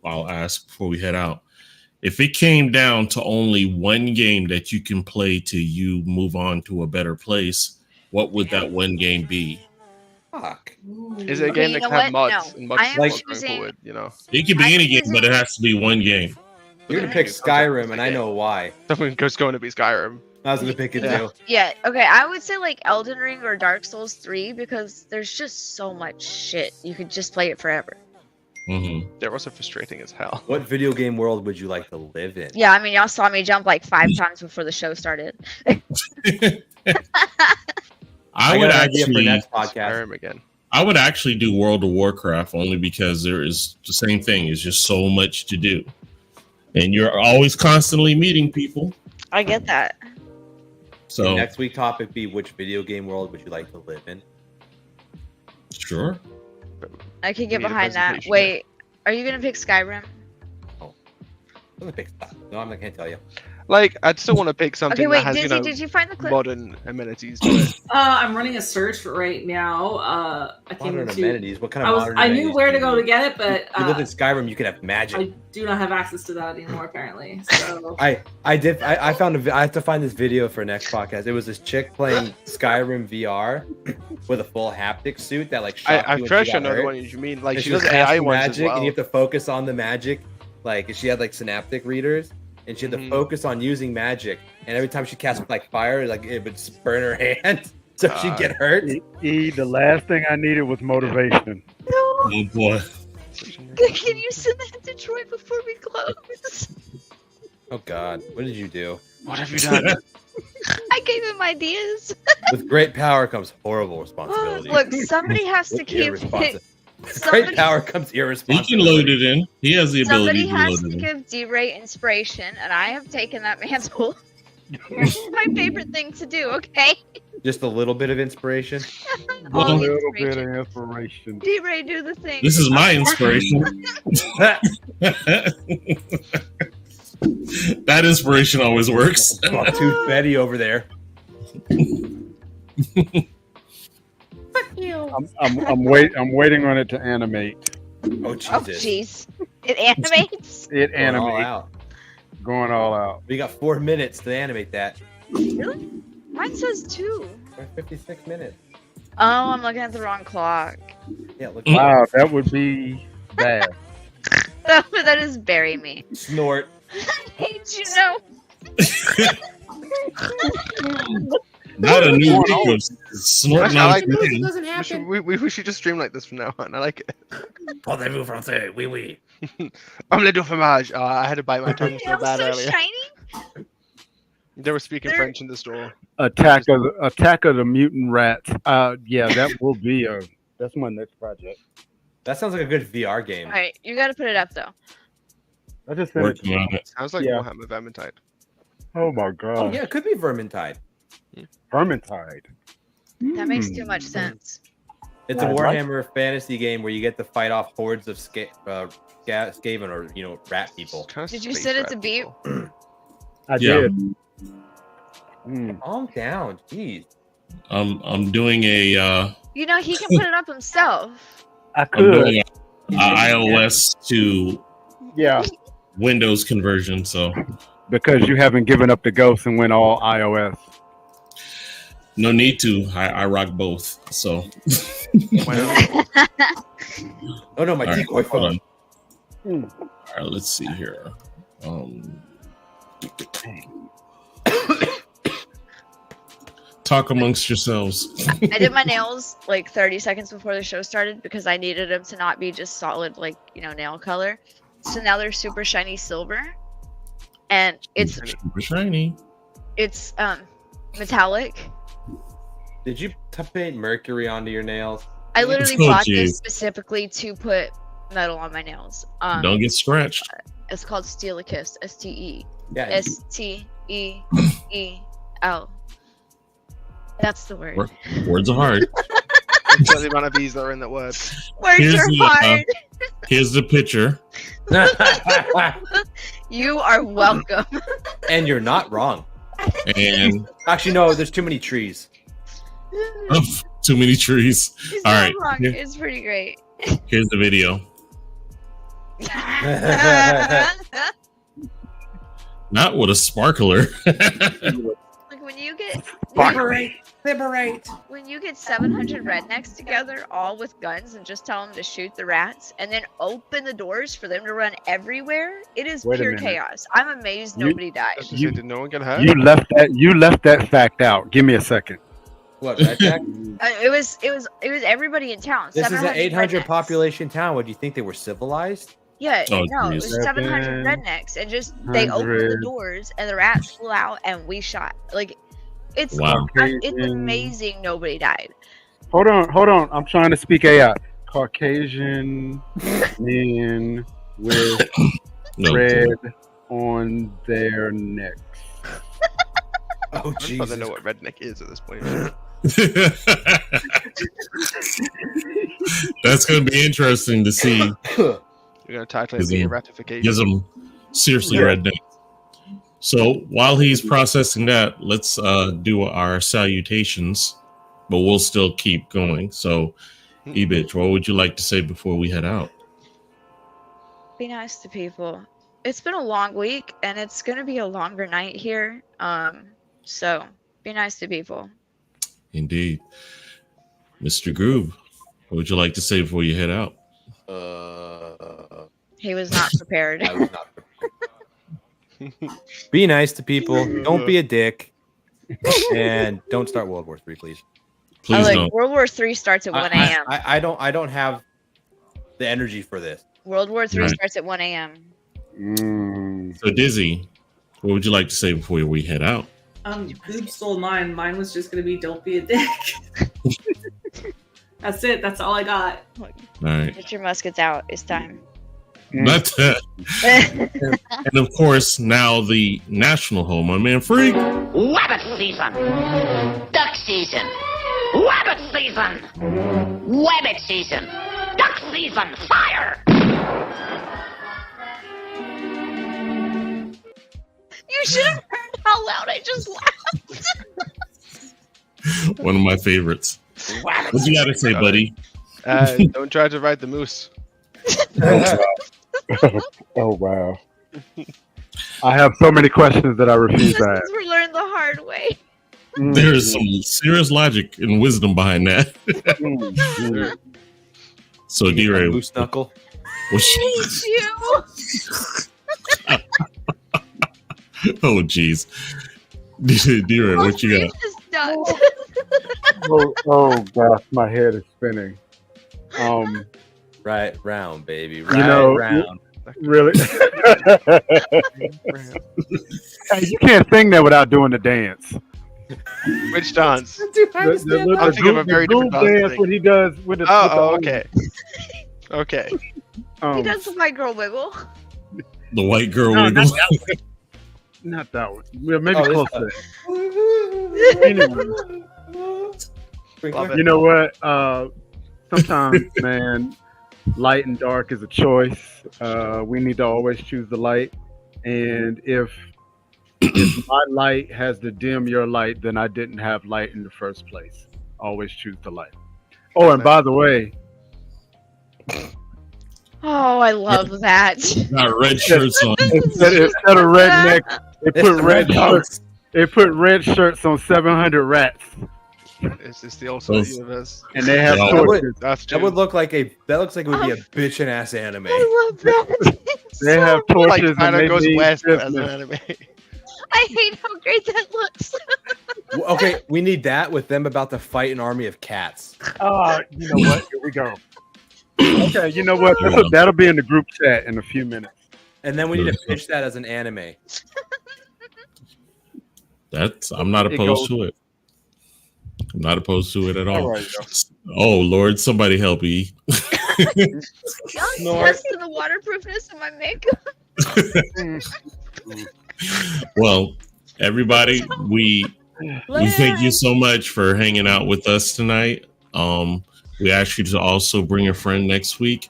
I'll ask before we head out. If it came down to only one game that you can play till you move on to a better place, what would that one game be? Fuck. Is it a Okay, game you that know can have what? mods No. and mods I am going choosing- forward? You know, It could be I'm any game, choosing- but it has to be one game. You're gonna pick Skyrim, and I know why. someone's going to be Skyrim. I was gonna pick it Yeah. too. Yeah, okay, I would say like Elden Ring or Dark Souls 3 because there's just so much shit. You could just play it forever. Mm-hmm. They're also frustrating as hell. What video game world would you like to live in? Yeah, I mean, y'all saw me jump like 5 times before the show started. I I would got an idea for actually, next podcast. Skyrim again. I would actually do World of Warcraft only because there is the same thing. It's just so much to do, and you're always constantly meeting people. I get that. So Next week topic be which video game world would you like to live in? sure. I could We get need a behind that. presentation. Wait, are you gonna pick Skyrim? I'm gonna pick that. No, I can't tell you. Like, I'd still want to pick something Okay, wait, that has, you know, did you find the clip? modern amenities to it. I'm running a search for right now. I came Modern into. amenities. What kind of modern I knew amenities where do to you go to need? get it, but If you live in Skyrim, you could have magic. I do not have access to that anymore. Apparently, so I found I have to find this video for next podcast. It was this chick playing Skyrim VR with a full haptic suit that like shot I'm you when pretty she sure I got know the hurt. one you mean. Like, And she was does AI casting ones as magic, well. and you have to focus on the magic. Like she had like synaptic readers, and she had to Mhm. focus on using magic. And every time she cast like fire, like it would burn her hand, so she'd get hurt. The last thing I needed was motivation. Oh boy. Can you send that to Troy before we close? Oh God, what did you do? What have you done? I gave him ideas. With great power comes horrible responsibility. Look, somebody has to keep. Irresponsi- With Somebody, great power comes He can irresponsibility. load it in. He has the ability somebody to has load to it in. give DRay inspiration, and I have taken that mantle. It's my favorite thing to do. Okay. Just a little bit of inspiration. A All the little bit inspiration. of inspiration. DRay, do the thing. This is my inspiration. That inspiration always works. Tooth Betty over there. I'm waiting on it to animate. Oh Jesus! Jeez, it animates. It Going all animates. out. Going all out. We got 4 minutes to animate that. Really? Mine says 2. We're at 56 minutes. Oh, I'm looking at the wrong clock. Yeah, look. Wow, that would be bad. That is bury me. Snort. I hate you know. Not a new week of snorting I on like the this. screen. doesn't We happen. should just stream like this from now on. I like it. Parlez-vous français? Oui, oui. Omelette du fromage. I had to bite my tongue so Nails bad so earlier. shiny. They were speaking They're- French in the store. Attack of the Mutant Rats. Yeah, that will be that's my next project. That sounds like a good VR game. All right, you got to put it up though. I just sent it to Working you. on it. Sounds like Yeah. Warhammer Vermintide. Oh my Oh god. yeah, it could be Vermintide. Vermintide. That makes too much sense. It's a I like Warhammer fantasy game where you get to fight off hordes of Skaven or rat people. Did you send it to Beat? I Yeah. did. Mm. Calm down, jeez. I'm doing a You know he can put it up himself. I I'm could. doing a iOS to Yeah, Windows conversion. So because you haven't given up the ghost and went all iOS. no need to. I rock both. So Oh no, my all right, decoy hold phone. on. All right, let's see here. Talk amongst yourselves. I did my nails like 30 seconds before the show started because I needed them to not be just solid, like, you know, nail color. So now they're super shiny silver, and it's Super shiny. metallic. Did you paint mercury onto your nails? I literally Oh, bought geez. this specifically to put metal on my nails. Don't get scratched. It's called Steelicus. Yeah. STEEL. That's the word. Words are hard. Tell the amount of E's that are in that word. Words Here's are the, hard. Here's the picture. You are welcome. And you're not wrong. And Actually, no, there's too many trees. too many trees. He's All not right. wrong. Here- It's pretty great. here's the video. Not with a sparkler. Like when you get Liberate. Liberate. when you get 700 rednecks together, all with guns, and just tell them to shoot the rats, and then open the doors for them to run everywhere, it is Wait a pure minute. chaos. I'm amazed You- nobody died. Did no one get hurt? You left that fact out. Give me a second. What, Red Jack? It was everybody in town. This is an 700 800 rednecks. population town. What do you think they were civilized? Yeah, Oh, no, it geez. was 700 rednecks, and just they opened the 700. doors, and the rats flew out, and we shot. Like, it's Wow. it's amazing nobody died. Hold on. I'm trying to speak AI. Caucasian men with No, red on their necks. Oh, I don't Jesus. know what redneck is at this point. That's going to be interesting to see. We're gonna title it Is the he- ratification. Gives him seriously redneck. So while he's processing that, let's do our salutations, but we'll still keep going. So, EBTCH, what would you like to say before we head out? Be nice to people. It's been a long week, and it's gonna be a longer night here. So be nice to people. Indeed. Mr. GOOB, what would you like to say before you head out? He was not prepared. I was not prepared. Be nice to people. Don't be a dick. And don't start World War III, please. Please like don't. World War III starts at 1 a.m. I don't have the energy for this. World War III Right. starts at 1 a.m. So, Dizzy, what would you like to say before we head out? Goob stole mine. Mine was just gonna be "Don't be a dick." That's it. That's all I got. All right. Get your muskets out. It's time. Not that. And of course, now the national home, my man Freak. Wabbit season! Duck season! Wabbit season! Wabbit season! Duck season! Fire! You should have heard how loud I just laughed. One of my favorites. What you gotta say, buddy? Don't try to ride the moose. Oh wow! I have so many questions that I refuse to ask. We're learning the hard way. There's some serious logic and wisdom behind that. So, DRay, Moose knuckle. I hate you. Oh, jeez. DRay, what you got? Oh gosh, my head is spinning. Right round, baby. Right round. Really? Hey, you can't sing that without doing the dance. Which dance? I'm thinking of a very different dance. What he does with the. Okay. Okay. He does the white girl wiggle. The white girl wiggle. Not that one. Well, maybe close to that. You know what? Sometimes, man, light and dark is a choice. We need to always choose the light. And if my light has to dim your light, then I didn't have light in the first place. Always choose the light. Oh, and by the way. Oh, I love that. Got red shirts on. Instead of redneck, they put red shirts on 700 rats. It's just the ultimate universe. And they have torches. That looks like it would be a bitchin' ass anime. I love that. They have torches and they goes need west as an business. anime. I hate how great that looks. Okay, we need that with them about to fight an army of cats. You know what? Here we go. Okay, you know what? That'll be in the group chat in a few minutes. And then we need to pitch that as an anime. I'm not opposed to it. I'm not opposed to it at all. Right, oh Lord, somebody help me. Testing the waterproofness of my makeup. Well, everybody, we thank you so much for hanging out with us tonight. We ask you to also bring a friend next week,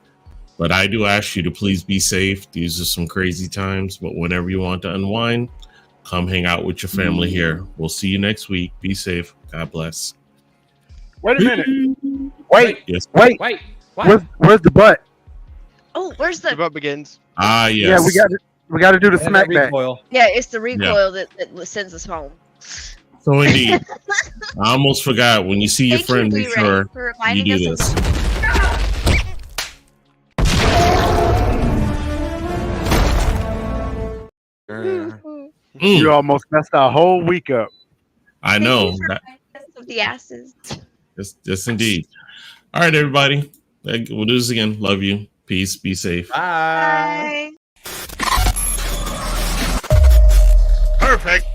but I do ask you to please be safe. These are some crazy times, but whenever you want to unwind, come hang out with your family here. We'll see you next week. Be safe. God bless. Wait a minute. Wait. Yes. Wait. Where's the butt? Oh, where's the butt begins? Ah, yes. Yeah, we got to do the smack back. Yeah, it's the recoil that sends us home. So indeed, I almost forgot. When you see your friend, make sure you do this. You almost messed our whole week up. I know. Of the asses. Yes, indeed. All right, everybody. We'll do this again. Love you. Peace. Be safe. Bye. Perfect.